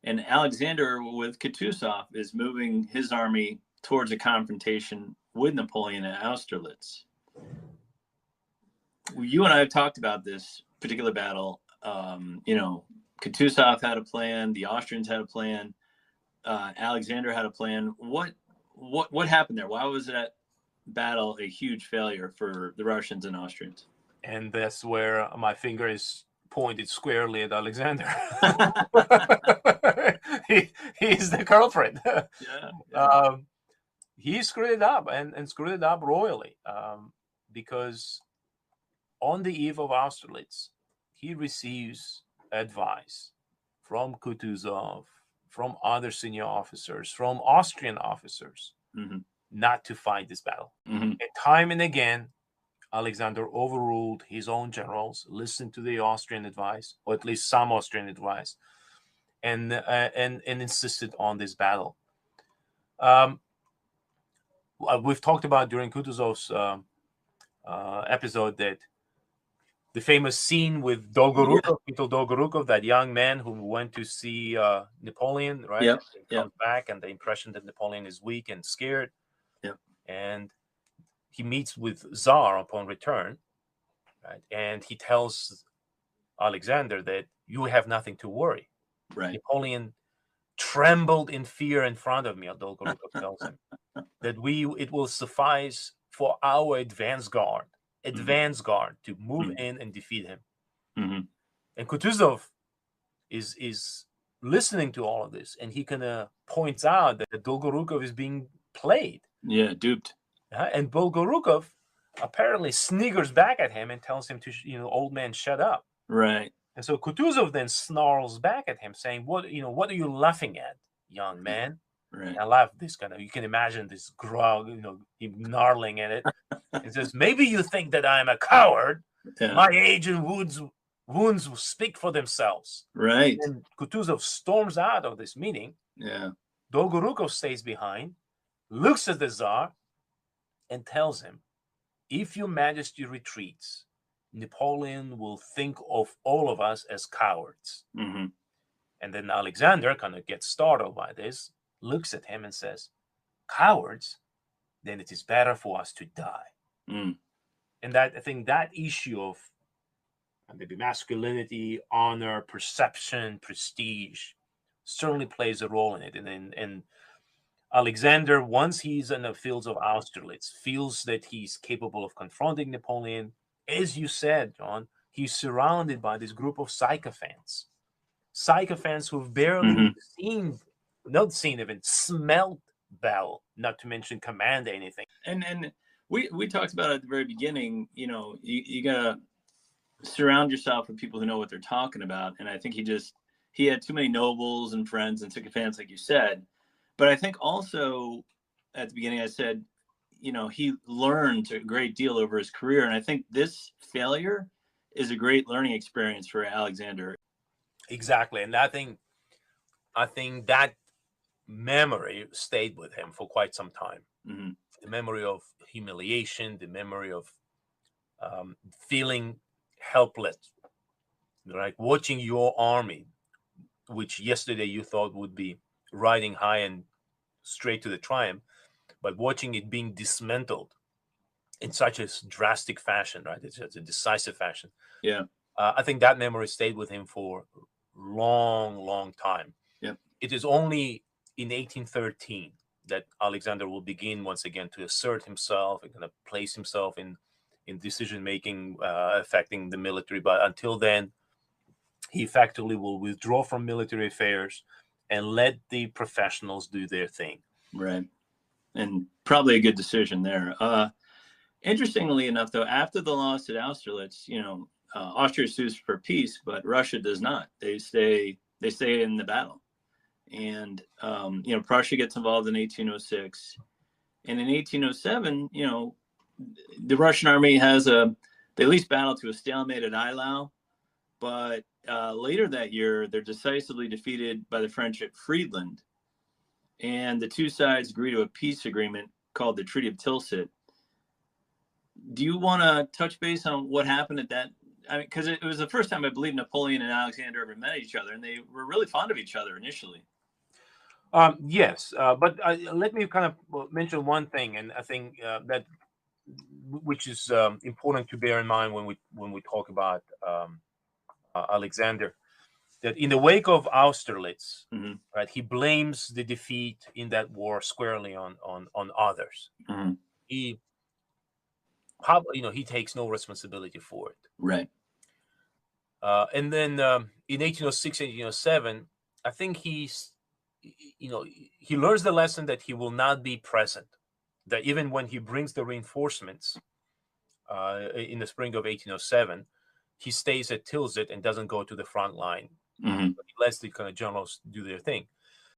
and Alexander with Kutuzov is moving his army towards a confrontation with Napoleon at Austerlitz. You and I have talked about this particular battle. Kutuzov had a plan. The Austrians had a plan. Alexander had a plan. What happened there? Why was that battle a huge failure for the Russians and Austrians? And that's where my finger is pointed squarely at Alexander. He's the culprit. Yeah. He screwed it up and screwed it up royally, because on the eve of Austerlitz, he receives advice from Kutuzov, from other senior officers, from Austrian officers, not to fight this battle. And time and again, Alexander overruled his own generals, listened to the Austrian advice, or at least some Austrian advice, and insisted on this battle. We've talked about during Kutuzov's episode that the famous scene with Dolgorukov, Mikhail Dolgorukov, that young man who went to see Napoleon, right? Yep. Comes back, and the impression that Napoleon is weak and scared. Yep. And he meets with Tsar upon return, right? And he tells Alexander that you have nothing to worry. Right. Napoleon trembled in fear in front of me, Dolgorukov tells him, that it will suffice for our advance guard to move in and defeat him. And Kutuzov is listening to all of this, and he kind of points out that Dolgorukov is being played. Yeah, duped. And Dolgorukov apparently sniggers back at him and tells him to, old man, shut up. Right. And so Kutuzov then snarls back at him, saying, what are you laughing at, young man? Right. I laugh this kind of, you can imagine this grog, him gnarling at it. He says, maybe you think that I'm a coward. Yeah. My age and wounds will speak for themselves. Right. And Kutuzov storms out of this meeting. Yeah. Dolgorukov stays behind, looks at the Tsar, and tells him, if your majesty retreats, Napoleon will think of all of us as cowards. Mm-hmm. And then Alexander kind of gets startled by this, looks at him and says, cowards? Then it is better for us to die. Mm. And I think that issue of maybe masculinity, honor, perception, prestige certainly plays a role in it. And Alexander, once he's in the fields of Austerlitz, feels that he's capable of confronting Napoleon. As you said, John, he's surrounded by this group of sycophants who've barely even smelled battle, not to mention command anything. And we talked about at the very beginning, you gotta surround yourself with people who know what they're talking about. And I think he had too many nobles and friends and sycophants, like you said. But I think also at the beginning I said, he learned a great deal over his career. And I think this failure is a great learning experience for Alexander. Exactly. And I think that memory stayed with him for quite some time. Mm-hmm. The memory of humiliation, the memory of feeling helpless, like watching your army, which yesterday you thought would be riding high and straight to the triumph, but watching it being dismantled in such a drastic fashion, right? It's a decisive fashion. Yeah. I think that memory stayed with him for long time. Yeah. It is only in 1813 that Alexander will begin once again to assert himself and kind of place himself in decision making affecting the military. But until then, he effectively will withdraw from military affairs and let the professionals do their thing. Right. And probably a good decision there. Interestingly enough, though, after the loss at Austerlitz, Austria sues for peace, but Russia does not. They stay in the battle. And, Prussia gets involved in 1806. And in 1807, the Russian army they at least battle to a stalemate at Eylau. But later that year, they're decisively defeated by the French at Friedland. And the two sides agree to a peace agreement called the Treaty of Tilsit. Do you want to touch base on what happened at that? I mean, because it was the first time I believe Napoleon and Alexander ever met each other, and they were really fond of each other initially. Yes, but let me kind of mention one thing, and I think that which is important to bear in mind when we talk about Alexander, that in the wake of Austerlitz, mm-hmm. right, he blames the defeat in that war squarely on others. Mm-hmm. He takes no responsibility for it. Right. And then in 1806, 1807, I think he learns the lesson that he will not be present. That even when he brings the reinforcements in the spring of 1807, he stays at Tilsit and doesn't go to the front line. Mm-hmm. But he lets the kind of generals do their thing.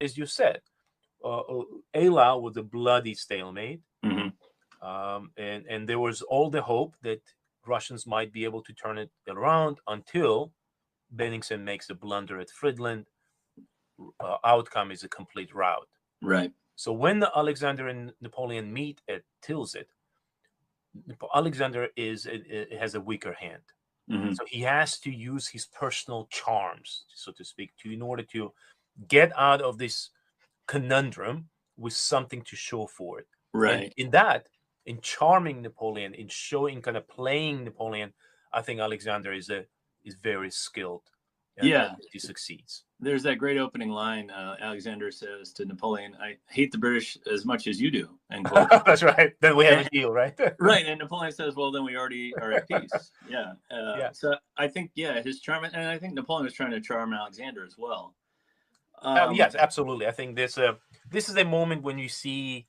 As you said, Eylau was a bloody stalemate. Mm-hmm. And there was all the hope that Russians might be able to turn it around until Bennigsen makes a blunder at Friedland. Outcome is a complete rout. Right. So when Alexander and Napoleon meet at Tilsit, Alexander has a weaker hand. Mm-hmm. So he has to use his personal charms, so to speak, in order to get out of this conundrum with something to show for it. Right. And in charming Napoleon, in showing, kind of playing Napoleon, I think Alexander is very skilled. Yeah, he succeeds. There's that great opening line. Alexander says to Napoleon, "I hate the British as much as you do." End quote. That's right. Then we have a deal, right? Right. And Napoleon says, "Well, then we already are at peace." Yeah. Yeah. So I think, his charm, and I think Napoleon was trying to charm Alexander as well. Yes, absolutely. I think this is a moment when you see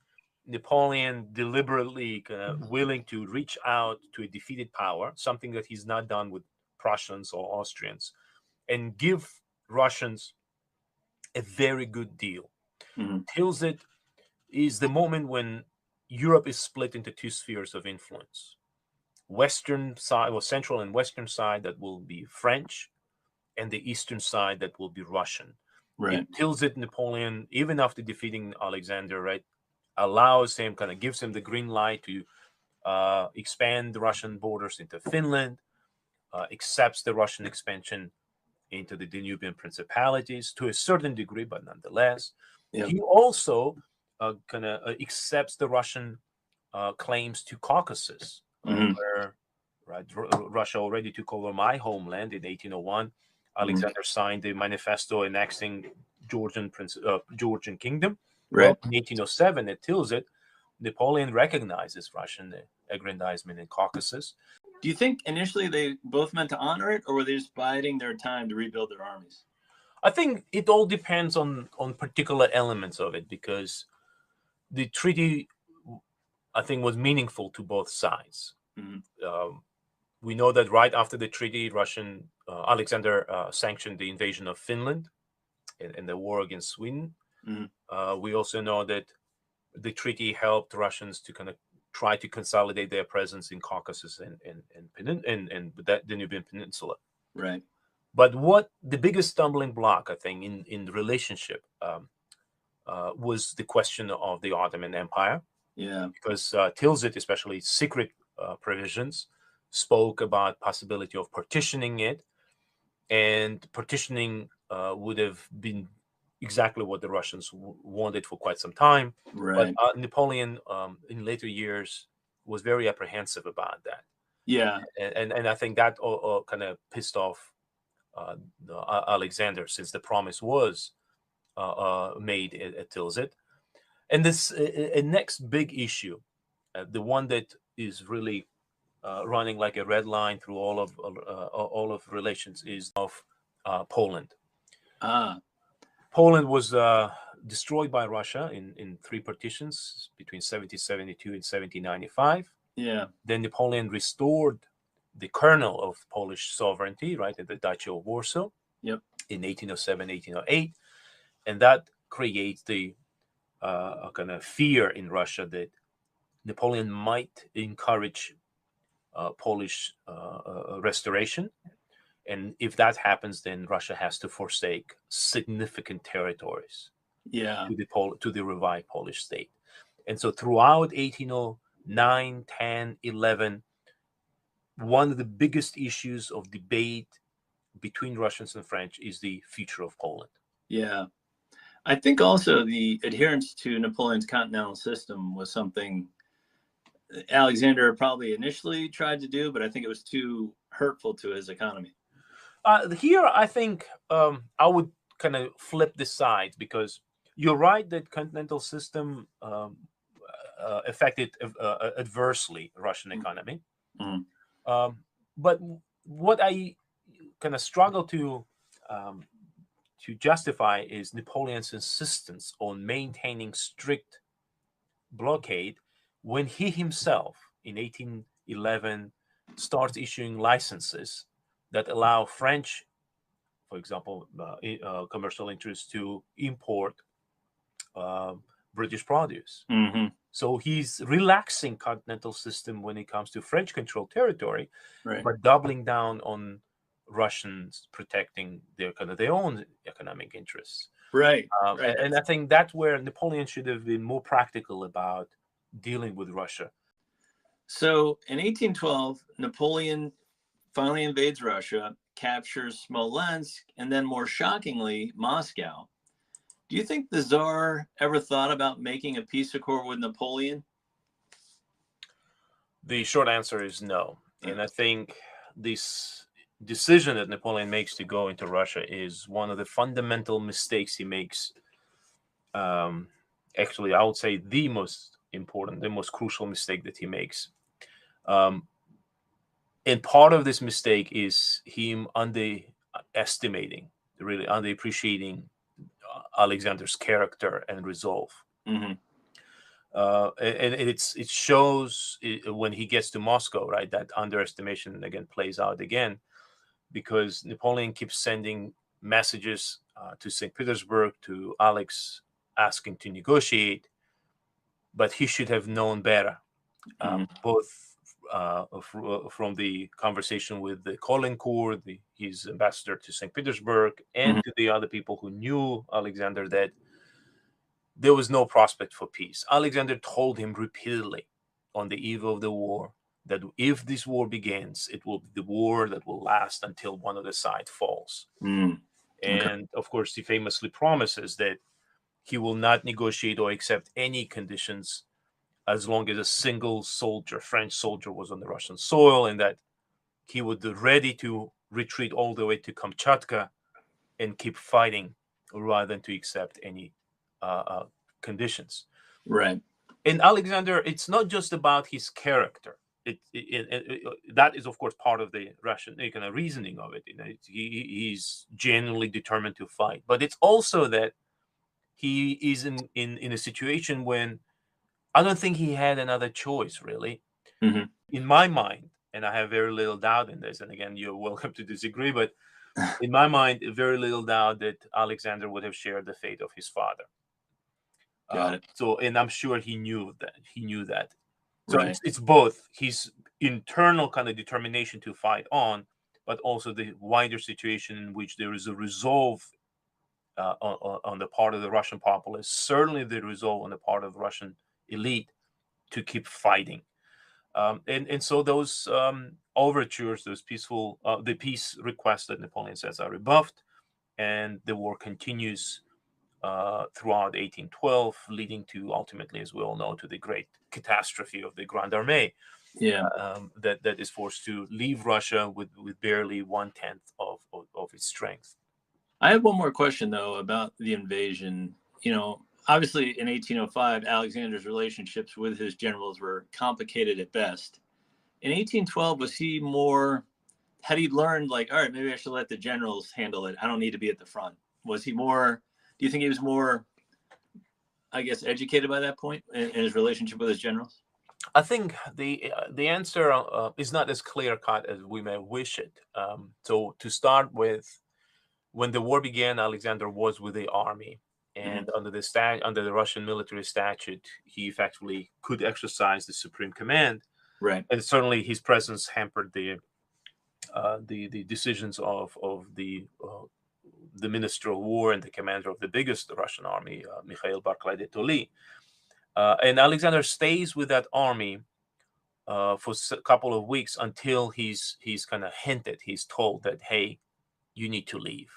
Napoleon deliberately willing to reach out to a defeated power, something that he's not done with Prussians or Austrians, and give Russians a very good deal. Tilsit is the moment when Europe is split into two spheres of influence. Western side, or central and western side, that will be French, and the eastern side that will be Russian. Right. Tilsit Napoleon, even after defeating Alexander, right, allows him, kind of gives him the green light to expand the Russian borders into Finland, accepts the Russian expansion into the Danubian principalities to a certain degree, but nonetheless. Yep. He also kind of accepts the Russian claims to Caucasus, where Russia already took over my homeland in 1801. Alexander signed the manifesto annexing Georgian kingdom. Right. Well, in 1807 at Tilsit, Napoleon recognizes Russian aggrandizement in Caucasus. Do you think initially they both meant to honor it, or were they just biding their time to rebuild their armies? I think it all depends on particular elements of it, because the treaty, I think, was meaningful to both sides. We know that right after the treaty, Alexander sanctioned the invasion of Finland and the war against Sweden. We also know that the treaty helped Russians to kind of try to consolidate their presence in Caucasus and the Danubian Peninsula. Right. But what the biggest stumbling block, I think, in the relationship was the question of the Ottoman Empire. Yeah. Because Tilsit, especially secret provisions, spoke about possibility of partitioning it, and partitioning would have been exactly what the Russians wanted for quite some time. Right. But Napoleon, in later years, was very apprehensive about that. Yeah. And I think that kind of pissed off Alexander, since the promise was made at Tilsit. And this next big issue, the one that is really running like a red line through all of relations, is of Poland. Poland was destroyed by Russia in three partitions between 1772 and 1795. Yeah. Then Napoleon restored the kernel of Polish sovereignty, right, at the Duchy of Warsaw. Yep. In 1807, 1808, and that creates the a kind of fear in Russia that Napoleon might encourage Polish restoration. And if that happens, then Russia has to forsake significant territories to the revived Polish state. And so throughout 1809, 10, 11, one of the biggest issues of debate between Russians and French is the future of Poland. Yeah. I think also the adherence to Napoleon's continental system was something Alexander probably initially tried to do, but I think it was too hurtful to his economy. Here, I think I would kind of flip the sides, because you're right that continental system affected adversely Russian economy. But what I kind of struggle to justify is Napoleon's insistence on maintaining strict blockade when he himself, in 1811, starts issuing licenses that allow French, for example, commercial interests to import British produce. So he's relaxing continental system when it comes to French-controlled territory, but doubling down on Russians protecting their own economic interests. Right. And I think that's where Napoleon should have been more practical about dealing with Russia. So in 1812, Napoleon finally invades Russia, captures Smolensk, and then more shockingly, Moscow. Do you think the Tsar ever thought about making a peace accord with Napoleon? The short answer is no. And I think this decision that Napoleon makes to go into Russia is one of the fundamental mistakes he makes. Actually, I would say the most important, the most crucial mistake that he makes. And part of this mistake is him underestimating, really underappreciating Alexander's character and resolve. and it shows when he gets to Moscow, right? That underestimation again plays out again, because Napoleon keeps sending messages to St. Petersburg to Alex asking to negotiate, but he should have known better, both from the conversation with the Caulaincourt, his ambassador to St. Petersburg, and to the other people who knew Alexander, that there was no prospect for peace. Alexander told him repeatedly on the eve of the war that if this war begins, it will be the war that will last until one of the sides falls. And of course, he famously promises that he will not negotiate or accept any conditions as long as a single soldier, French soldier, was on the Russian soil, and that he would be ready to retreat all the way to Kamchatka and keep fighting rather than to accept any conditions. Right. And Alexander, it's not just about his character. That is, of course, part of the Russian kind of reasoning of it. He's genuinely determined to fight, but it's also that he is in a situation when I don't think he had another choice, really. In my mind, and I have very little doubt in this, and again, you're welcome to disagree, but in my mind, very little doubt that Alexander would have shared the fate of his father. Got it. So, and I'm sure he knew that. So Right. it's both his internal kind of determination to fight on, but also the wider situation in which there is a resolve on the part of the Russian populace, certainly the resolve on the part of the Russian elite to keep fighting. And so those overtures, those the peace requests that Napoleon says are rebuffed, and the war continues throughout 1812, leading to ultimately, as we all know, to the great catastrophe of the Grande Armée. That is forced to leave Russia with barely 1/10 of its strength. I have one more question, though, about the invasion. Obviously in 1805, Alexander's relationships with his generals were complicated at best. In 1812, had he learned, like, all right, maybe I should let the generals handle it, I don't need to be at the front? Do you think he was more, I guess, educated by that point in his relationship with his generals? I think the answer is not as clear cut as we may wish it. So to start with, when the war began, Alexander was with the army, and under the Russian military statute, he effectively could exercise the supreme command. Right. And certainly his presence hampered the decisions of the Minister of War and the commander of the biggest Russian army, Mikhail Barclay de Tolly. And Alexander stays with that army for a couple of weeks until he's kind of he's told that, hey, you need to leave.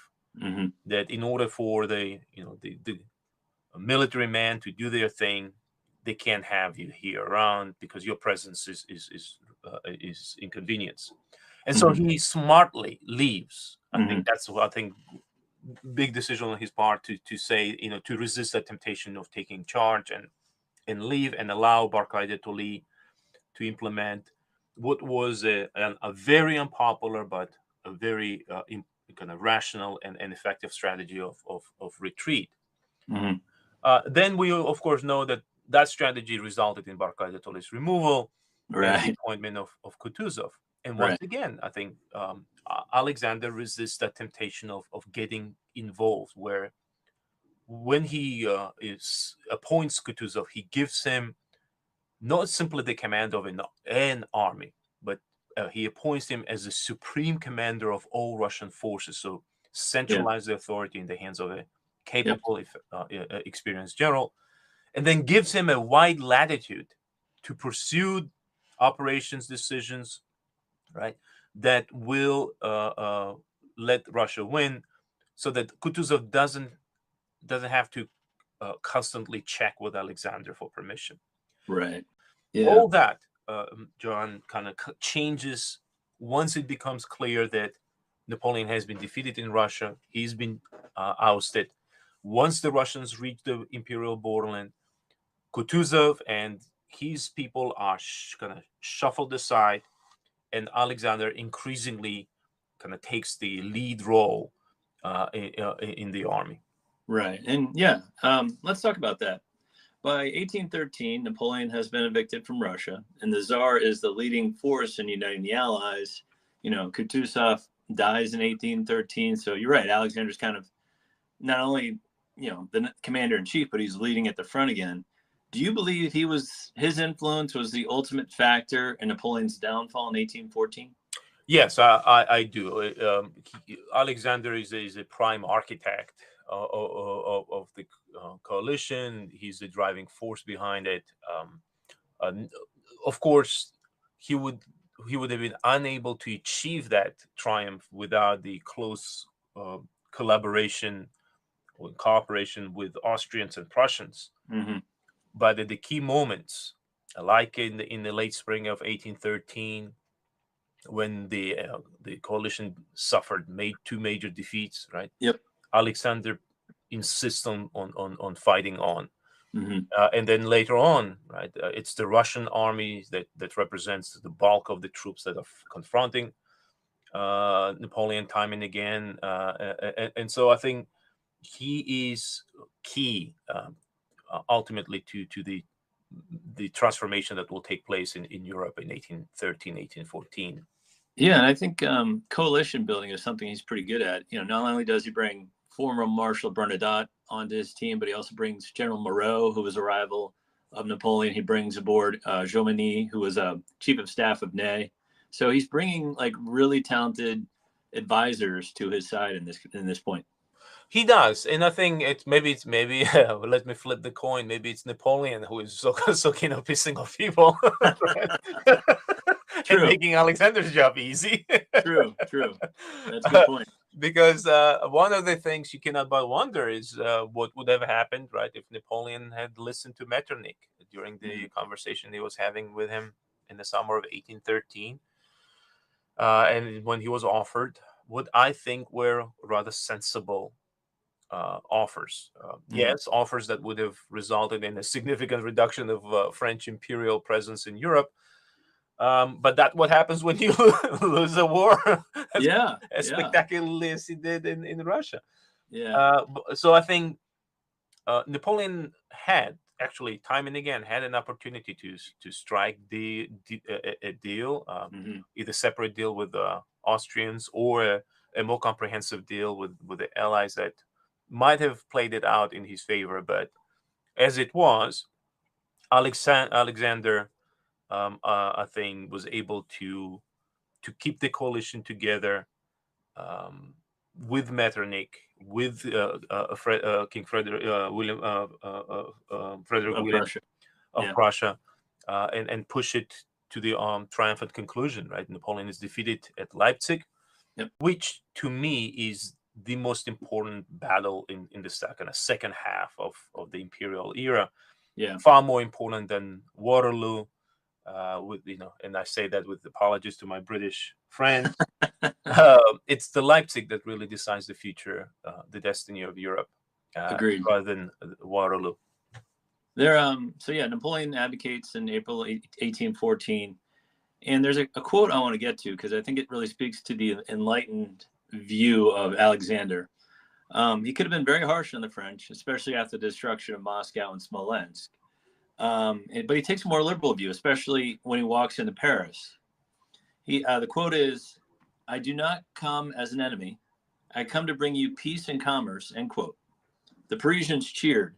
That in order for the military men to do their thing, they can't have you here around because your presence is inconvenience. And so he smartly leaves. I think that's big decision on his part to say, to resist that temptation of taking charge and leave and allow Barclay de Tolly to implement what was a very unpopular but a very kind of rational and effective strategy of retreat. Then we of course know that strategy resulted in Barclay de Tolly's removal and the appointment of Kutuzov. And once again, I think Alexander resists that temptation of getting involved, where when he appoints Kutuzov, he gives him not simply the command of an army, but he appoints him as the supreme commander of all Russian forces. So centralize the authority in the hands of a capable, experienced general, and then gives him a wide latitude to pursue operations decisions, right, that will let Russia win, so that Kutuzov doesn't have to constantly check with Alexander for permission. Right. Yeah. All that, John, kind of changes once it becomes clear that Napoleon has been defeated in Russia. He's been ousted. Once the Russians reach the imperial borderland, Kutuzov and his people are kind of shuffled aside, and Alexander increasingly kind of takes the lead role in the army. Right. And let's talk about that. By 1813, Napoleon has been evicted from Russia, and the Tsar is the leading force in uniting the Allies. Kutuzov dies in 1813, so you're right. Alexander's kind of not only the commander in chief, but he's leading at the front again. Do you believe his influence was the ultimate factor in Napoleon's downfall in 1814? Yes, I do. Alexander is a prime architect of the coalition. He's the driving force behind it. Of course, he would have been unable to achieve that triumph without the close collaboration or cooperation with Austrians and Prussians. Mm-hmm. But at the key moments, like in the late spring of 1813, when the coalition suffered two major defeats, right? Yep. Alexander insists on fighting on. Mm-hmm. And then later on, right, it's the Russian army that represents the bulk of the troops that are confronting Napoleon time and again. And so I think he is key ultimately to the transformation that will take place in Europe in 1813, 1814. Yeah, and I think coalition building is something he's pretty good at. Not only does he bring former Marshal Bernadotte onto his team, but he also brings General Moreau, who was a rival of Napoleon. He brings aboard Jomini, who was a chief of staff of Ney. So he's bringing like really talented advisors to his side in this point. He does, and I think maybe let me flip the coin. Maybe it's Napoleon who is so keen on pissing off people, and making Alexander's job easy. True. That's a good point. Because one of the things you cannot but wonder is what would have happened, right, if Napoleon had listened to Metternich during the conversation he was having with him in the summer of 1813, and when he was offered what I think were rather sensible offers. Yes, offers that would have resulted in a significant reduction of French imperial presence in Europe. But that's what happens when you lose a war as spectacularly as he did in Russia. So I think Napoleon had actually time and again had an opportunity to strike a deal, either separate deal with the Austrians or a more comprehensive deal with the Allies that might have played it out in his favor. But as it was, Alexander, I think, was able to keep the coalition together with Metternich, with King Frederick William of Prussia, and push it to the triumphant conclusion. Right, Napoleon is defeated at Leipzig, which to me is the most important battle in the second half of the imperial era. Far more important than Waterloo. And I say that with apologies to my British friends. It's the Leipzig that really decides the future, the destiny of Europe, rather than Waterloo. Napoleon advocates in April 1814, and there's a quote I want to get to because I think it really speaks to the enlightened view of Alexander. He could have been very harsh on the French, especially after the destruction of Moscow and Smolensk. But he takes a more liberal view, especially when he walks into Paris. The quote is, "I do not come as an enemy. I come to bring you peace and commerce," end quote. The Parisians cheered.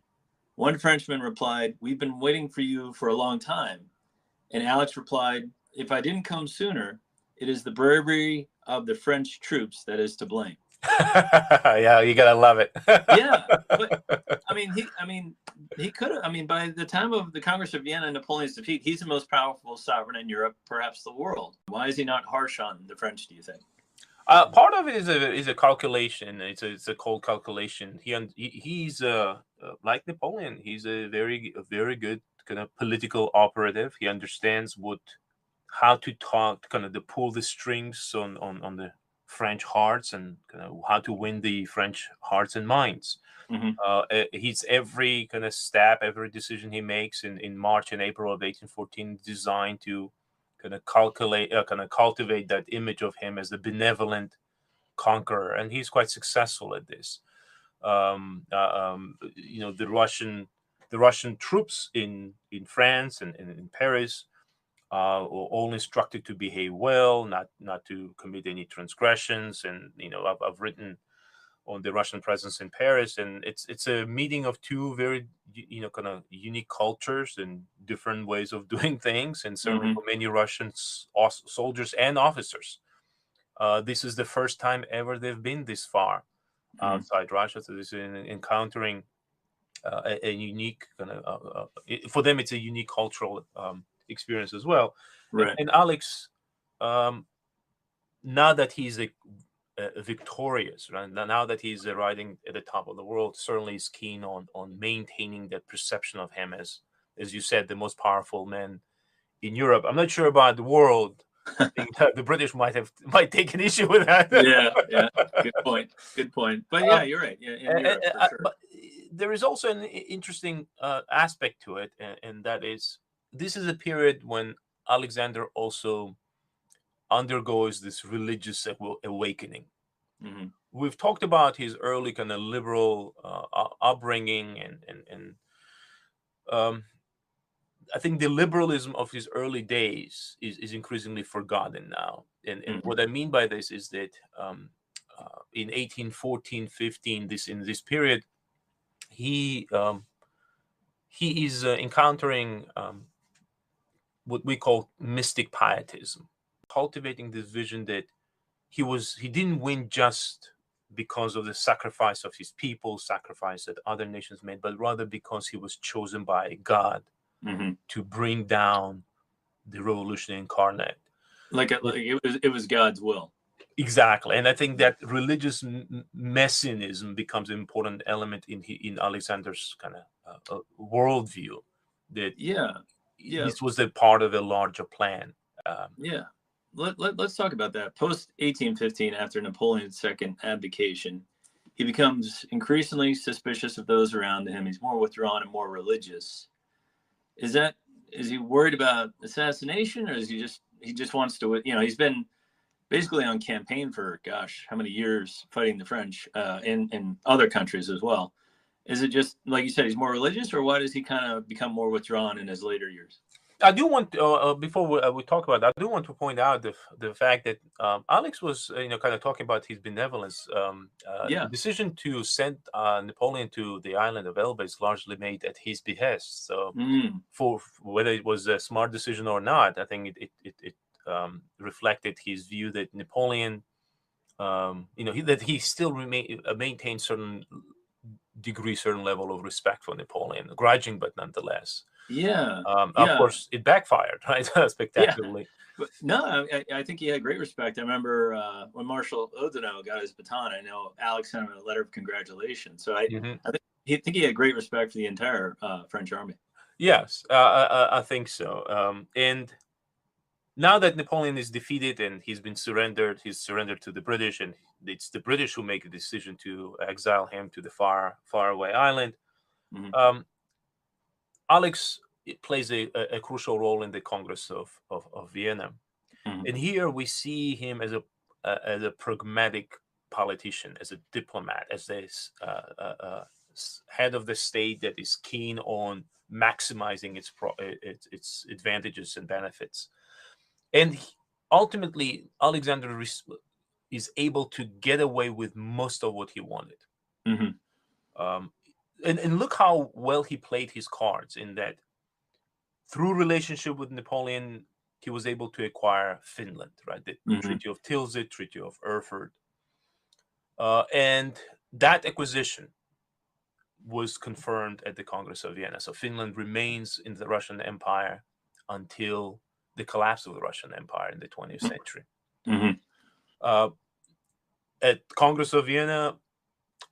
One Frenchman replied, "We've been waiting for you for a long time." And Alex replied, "If I didn't come sooner, it is the bravery of the French troops that is to blame." Yeah, you gotta love it. But he could have. By the time of the Congress of Vienna and Napoleon's defeat, he's the most powerful sovereign in Europe, perhaps the world. Why is he not harsh on the French, do you think? Part of it is a calculation. It's a cold calculation. He's like Napoleon. He's a very good kind of political operative. He understands how to talk, kind of to pull the strings on the French hearts and kind of how to win the French hearts and minds. He's every kind of step, every decision he makes in March and April of 1814 designed to kind of cultivate that image of him as a benevolent conqueror, and he's quite successful at this. The Russian the Russian troops in France and in Paris were all instructed to behave well, not to commit any transgressions. And I've written on the Russian presence in Paris, and it's a meeting of two very kind of unique cultures and different ways of doing things. And certainly for many Russian soldiers and officers, this is the first time ever they've been this far outside Russia. So this is encountering a unique kind of for them, it's a unique cultural experience as well. Right. And Alex, now that he's victorious, right? Now that he's riding at the top of the world, certainly is keen on maintaining that perception of him as you said, the most powerful man in Europe. I'm not sure about the world. I think the British might take an issue with that. Yeah. Good point. But yeah, you're right. Yeah, in Europe, for sure. But there is also an interesting aspect to it, and that is, this is a period when Alexander also undergoes this religious awakening. We've talked about his early kind of liberal upbringing, and I think the liberalism of his early days is increasingly forgotten now. And what I mean by this is that in 1814-15, in this period, he is encountering what we call mystic pietism, cultivating this vision that he didn't win just because of the sacrifice of his people, sacrifice that other nations made, but rather because he was chosen by God to bring down the revolution incarnate. Like it was God's will. Exactly. And I think that religious messianism becomes an important element in Alexander's kind of worldview, that this was a part of a larger plan. Let's talk about that. Post 1815, after Napoleon's second abdication, he becomes increasingly suspicious of those around him. He's more withdrawn and more religious. Is he worried about assassination, or is he just wants to, he's been basically on campaign for how many years, fighting the French in other countries as well. Is it just, like you said, he's more religious, or why does he kind of become more withdrawn in his later years? I do want before we talk about that, I do want to point out the fact that Alex was kind of talking about his benevolence. The decision to send Napoleon to the island of Elba is largely made at his behest. So for whether it was a smart decision or not, I think it reflected his view that Napoleon, that he still maintained certain level of respect for Napoleon, grudging but nonetheless. Of course, it backfired, right? Spectacularly. But no, I think he had great respect. I remember when Marshal Oudinot got his baton, I know Alex sent him a letter of congratulations. So I think he had great respect for the entire French army. Yes, I think so. And now that Napoleon is defeated and he's surrendered to the British, and it's the British who make a decision to exile him to the far away island. Alex plays a crucial role in the Congress of Vienna, and here we see him as a pragmatic politician, as a diplomat, as this head of the state that is keen on maximizing its advantages and benefits. And ultimately, Alexander is able to get away with most of what he wanted. And look how well he played his cards, in that through relationship with Napoleon, he was able to acquire Finland, right? The Treaty of Tilsit, Treaty of Erfurt. And that acquisition was confirmed at the Congress of Vienna. So Finland remains in the Russian Empire until the collapse of the Russian Empire in the 20th century. At Congress of Vienna,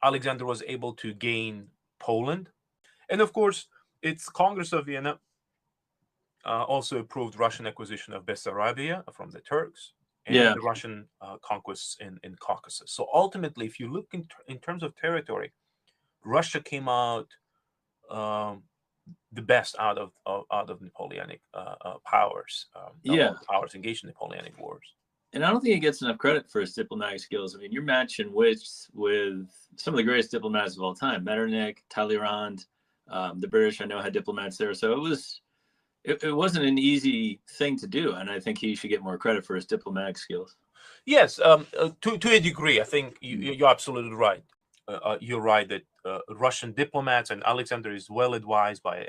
Alexander was able to gain Poland. And of course, it's Congress of Vienna also approved Russian acquisition of Bessarabia from the Turks, and the Russian conquests in Caucasus. So ultimately, if you look in terms of territory, Russia came out the best out of Napoleonic powers. Powers engaged in Napoleonic wars. And I don't think he gets enough credit for his diplomatic skills. I mean, you're matching wits with some of the greatest diplomats of all time: Metternich, Talleyrand, The British, I know, had diplomats there, so it wasn't an easy thing to do, and I think he should get more credit for his diplomatic skills. Yes, to a degree, I think you're absolutely right. You're right that Russian diplomats, and Alexander is well advised by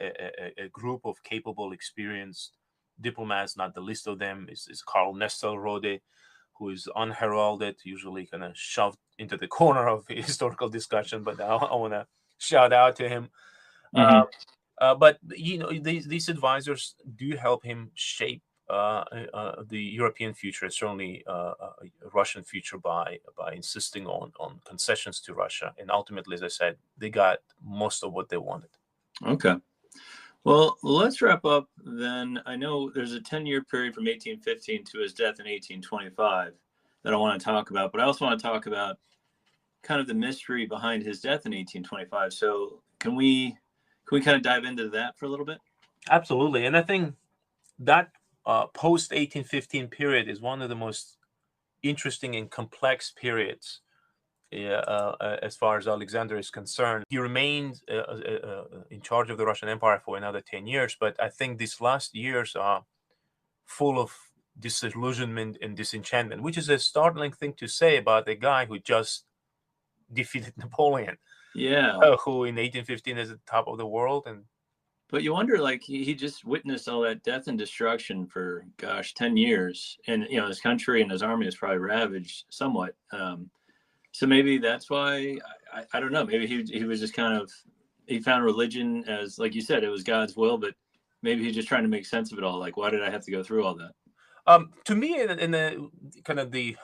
a group of capable, experienced diplomats. Not the least of them is Karl Nesselrode, who is unheralded, usually kind of shoved into the corner of historical discussion. But I want to shout out to him. But these advisors do help him shape the European future, certainly Russian future, by insisting on concessions to Russia, and ultimately, as I said, they got most of what they wanted. Okay. Well, let's wrap up then. I know there's a 10-year period from 1815 to his death in 1825 that I want to talk about, but I also want to talk about kind of the mystery behind his death in 1825. So can we kind of dive into that for a little bit? Absolutely. And I think that post 1815 period is one of the most interesting and complex periods as far as Alexander is concerned. He remained in charge of the Russian Empire for another 10 years, but I think these last years are full of disillusionment and disenchantment, which is a startling thing to say about a guy who just defeated Napoleon. Yeah. Who in 1815 is at the top of the world. But you wonder, like, he just witnessed all that death and destruction for, 10 years. And, his country and his army is probably ravaged somewhat. So maybe that's why, I don't know, maybe he was just he found religion as, like you said, it was God's will, but maybe he's just trying to make sense of it all. Like, why did I have to go through all that? To me, in the kind of the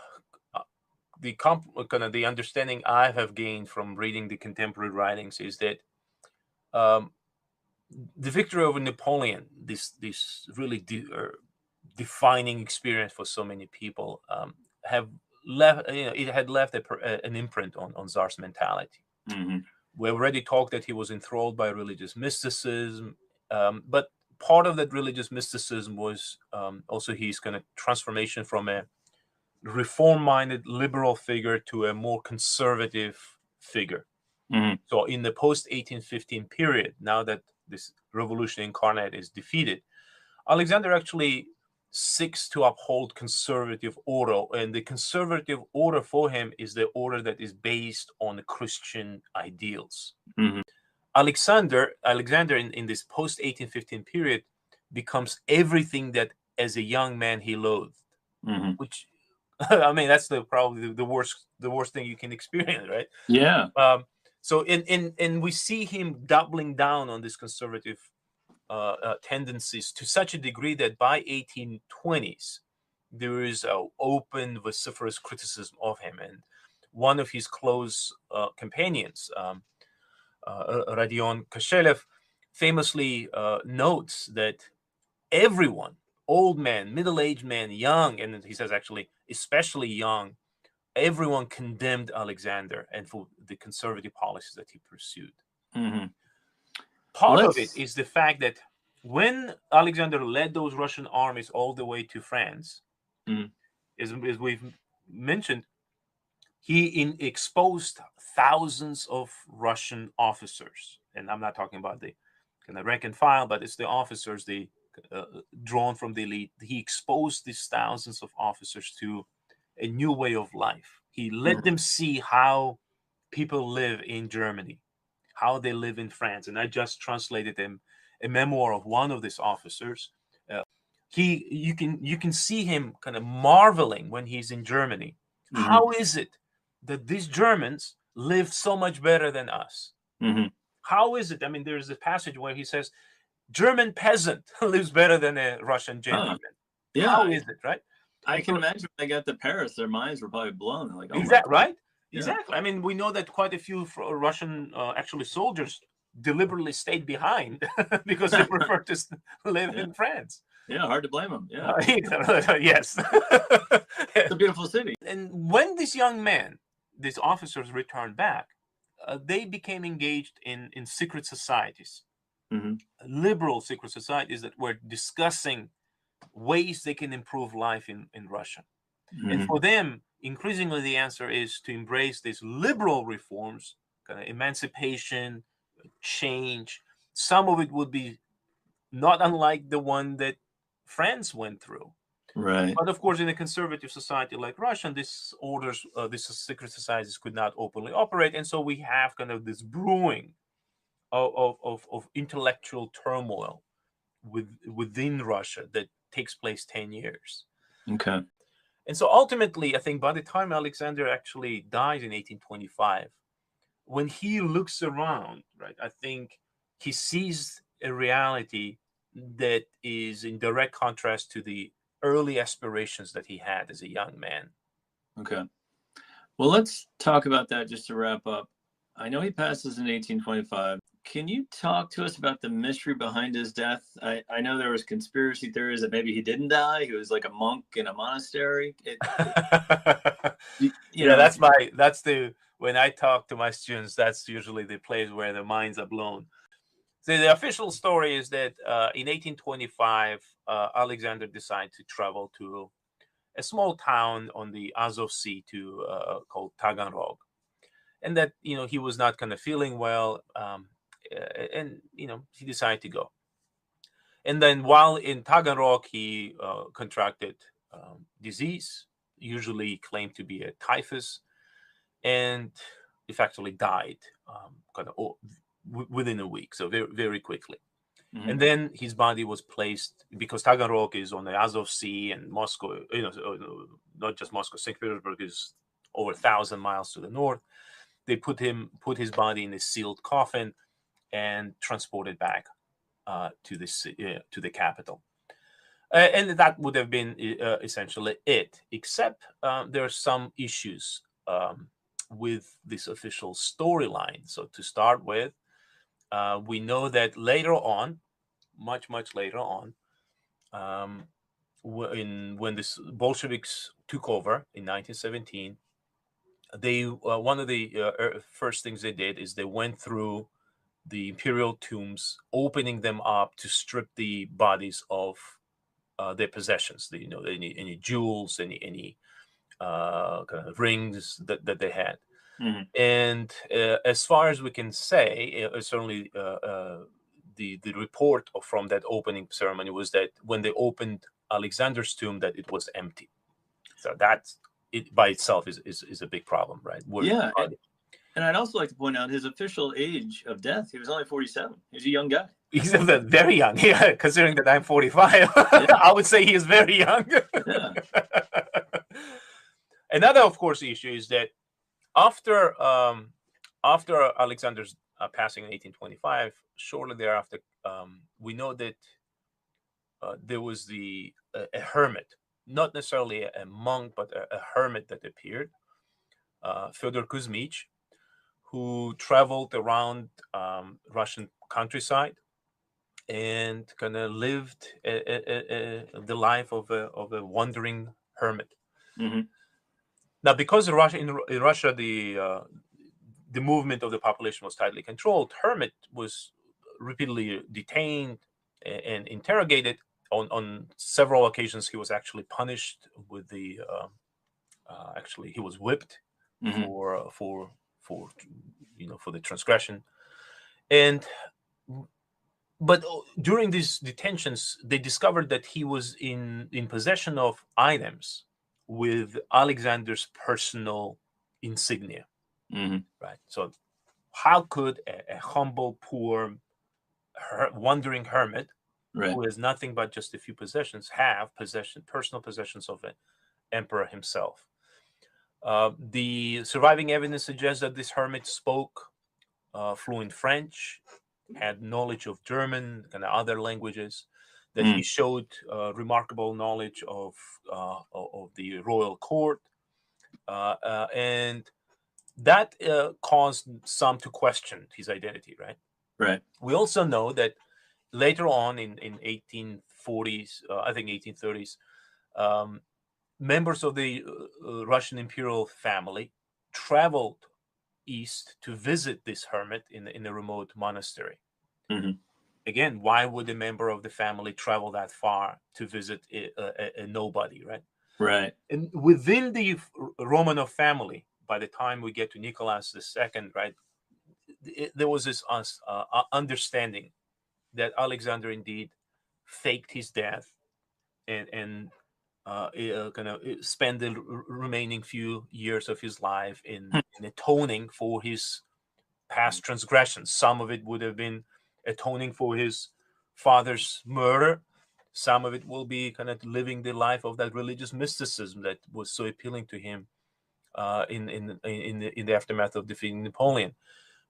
understanding I have gained from reading the contemporary writings is that the victory over Napoleon, this really defining experience for so many people, have left. It had left an imprint on Tsar's mentality. Mm-hmm. We already talked that he was enthralled by religious mysticism, but part of that religious mysticism was also his kind of transformation from a reform-minded liberal figure to a more conservative figure. Mm-hmm. So in the post-1815 period, now that this revolution incarnate is defeated, Alexander actually seeks to uphold conservative order, and the conservative order for him is the order that is based on Christian ideals. Mm-hmm. Alexander in this post-1815 period becomes everything that as a young man he loathed, mm-hmm. which I mean, that's probably the worst thing you can experience, right? Yeah. So and we see him doubling down on these conservative tendencies to such a degree that by 1820s there is an open, vociferous criticism of him. And one of his close companions, Rodion Kashelev, famously notes that everyone, old man, middle-aged man, young, and he says actually especially young, everyone condemned Alexander and for the conservative policies that he pursued. Mm-hmm. Part of it is the fact that when Alexander led those Russian armies all the way to France, as we've mentioned, he exposed thousands of Russian officers. And I'm not talking about the kind of rank and file, but it's the officers, drawn from the elite. He exposed these thousands of officers to a new way of life. He let them see how people live in Germany, how they live in France. And I just translated a memoir of one of these officers. You can see him kind of marveling when he's in Germany. Mm-hmm. How is it that these Germans live so much better than us? Mm-hmm. How is it? I mean, there's a passage where he says, German peasant lives better than a Russian gentleman. Yeah. How is it, right? I can imagine when they got to Paris, their minds were probably blown. Like, oh exactly, right? Yeah. Exactly. I mean, we know that quite a few Russian actually soldiers deliberately stayed behind because they prefer to live in France. Yeah, hard to blame them. Yeah. Yes. It's a beautiful city. And when these young men, these officers returned back, they became engaged in secret societies, liberal secret societies that were discussing ways they can improve life in Russia. And for them, increasingly, the answer is to embrace these liberal reforms, kind of emancipation, change. some of it would be not unlike the one that France went through. Right. But of course, in a conservative society like Russia, these secret societies could not openly operate, and so we have kind of this brewing of intellectual turmoil within Russia that takes place 10 years. Okay. And so ultimately, I think by the time Alexander actually dies in 1825, when he looks around, right, I think he sees a reality that is in direct contrast to the early aspirations that he had as a young man. Okay. Well, let's talk about that just to wrap up. I know he passes in 1825. Can you talk to us about the mystery behind his death? I know there was conspiracy theories that maybe he didn't die. He was like a monk in a monastery. When I talk to my students, that's usually the place where their minds are blown. So the official story is that in 1825, Alexander decided to travel to a small town on the Azov Sea called Taganrog, and that he was not kind of feeling well, and he decided to go. And then while in Taganrog, he contracted disease, usually claimed to be a typhus, and effectively died within a week, so very, very quickly. Mm-hmm. And then his body was placed, because Taganrog is on the Azov Sea, and Moscow, not just Moscow, St. Petersburg is over 1,000 miles to the north. They put his body in a sealed coffin and transported back to the capital. And that would have been essentially it, except there are some issues with this official storyline. So to start with, we know that later on, much later on, when the Bolsheviks took over in 1917, they one of the first things they did is they went through the imperial tombs, opening them up to strip the bodies of their possessions. Any jewels, any kind of rings that they had. Mm-hmm. And as far as we can say, certainly the report from that opening ceremony was that when they opened Alexander's tomb, that it was empty. So that's it by itself is a big problem, right? Yeah. And I'd also like to point out his official age of death. He was only 47. He was a young guy. He's very young. Yeah, considering that I'm 45, yeah. I would say he is very young. Yeah. Another, of course, issue is that after Alexander's passing in 1825, shortly thereafter, we know that there was a hermit, not necessarily a monk, but a hermit that appeared, Fyodor Kuzmich, who traveled around Russian countryside and kind of lived the life of a wandering hermit. Mm-hmm. Now, because in Russia the movement of the population was tightly controlled, hermit was repeatedly detained and interrogated. On several occasions, he was actually punished with he was whipped. Mm-hmm. for the transgression. But during these detentions, they discovered that he was in possession of items with Alexander's personal insignia. Mm-hmm. Right. So how could a humble, poor, wandering hermit, right, who has nothing but just a few possessions, have personal possessions of an emperor himself? The surviving evidence suggests that this hermit spoke fluent French, had knowledge of German and other languages, that he showed remarkable knowledge of the royal court, and that caused some to question his identity. Right. Right. We also know that later on in 1840s, I think 1830s. Members of the Russian imperial family traveled east to visit this hermit in a remote monastery. Mm-hmm. Again, why would a member of the family travel that far to visit a nobody, right? Right. And within the Romanov family, by the time we get to Nicholas II, right, there was this understanding that Alexander indeed faked his death and kind of spend the remaining few years of his life in atoning for his past transgressions. Some of it would have been atoning for his father's murder. Some of it will be kind of living the life of that religious mysticism that was so appealing to him in the aftermath of defeating Napoleon.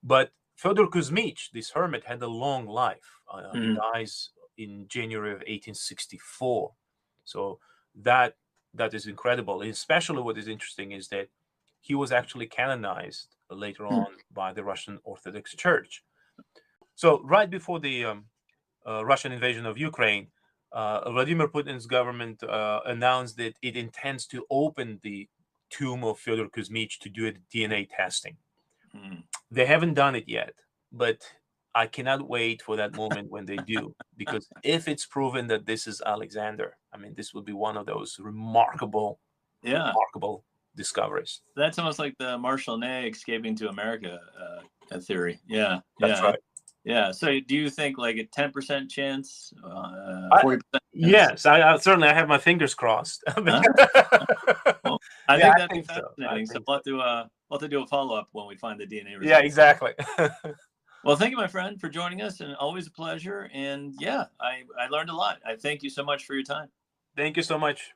But Fyodor Kuzmich, this hermit, had a long life. He dies in January of 1864. So that is incredible. Especially what is interesting is that he was actually canonized later on by the Russian Orthodox Church. So right before the Russian invasion of Ukraine, Vladimir Putin's government announced that it intends to open the tomb of Fyodor Kuzmich to do a DNA testing. They haven't done it yet, but I cannot wait for that moment when they do, because if it's proven that this is Alexander, I mean, this would be one of those remarkable discoveries. That's almost like the Marshall Ney escaping to America theory. Yeah, that's right. Yeah. So, do you think like a 10% chance, 40%? Yes, I certainly I have my fingers crossed. Well, I think that'd be fascinating. So we'll have to do a follow-up when we find the DNA results. Yeah, exactly. Well, thank you, my friend, for joining us, and always a pleasure. And yeah, I learned a lot. I thank you so much for your time. Thank you so much.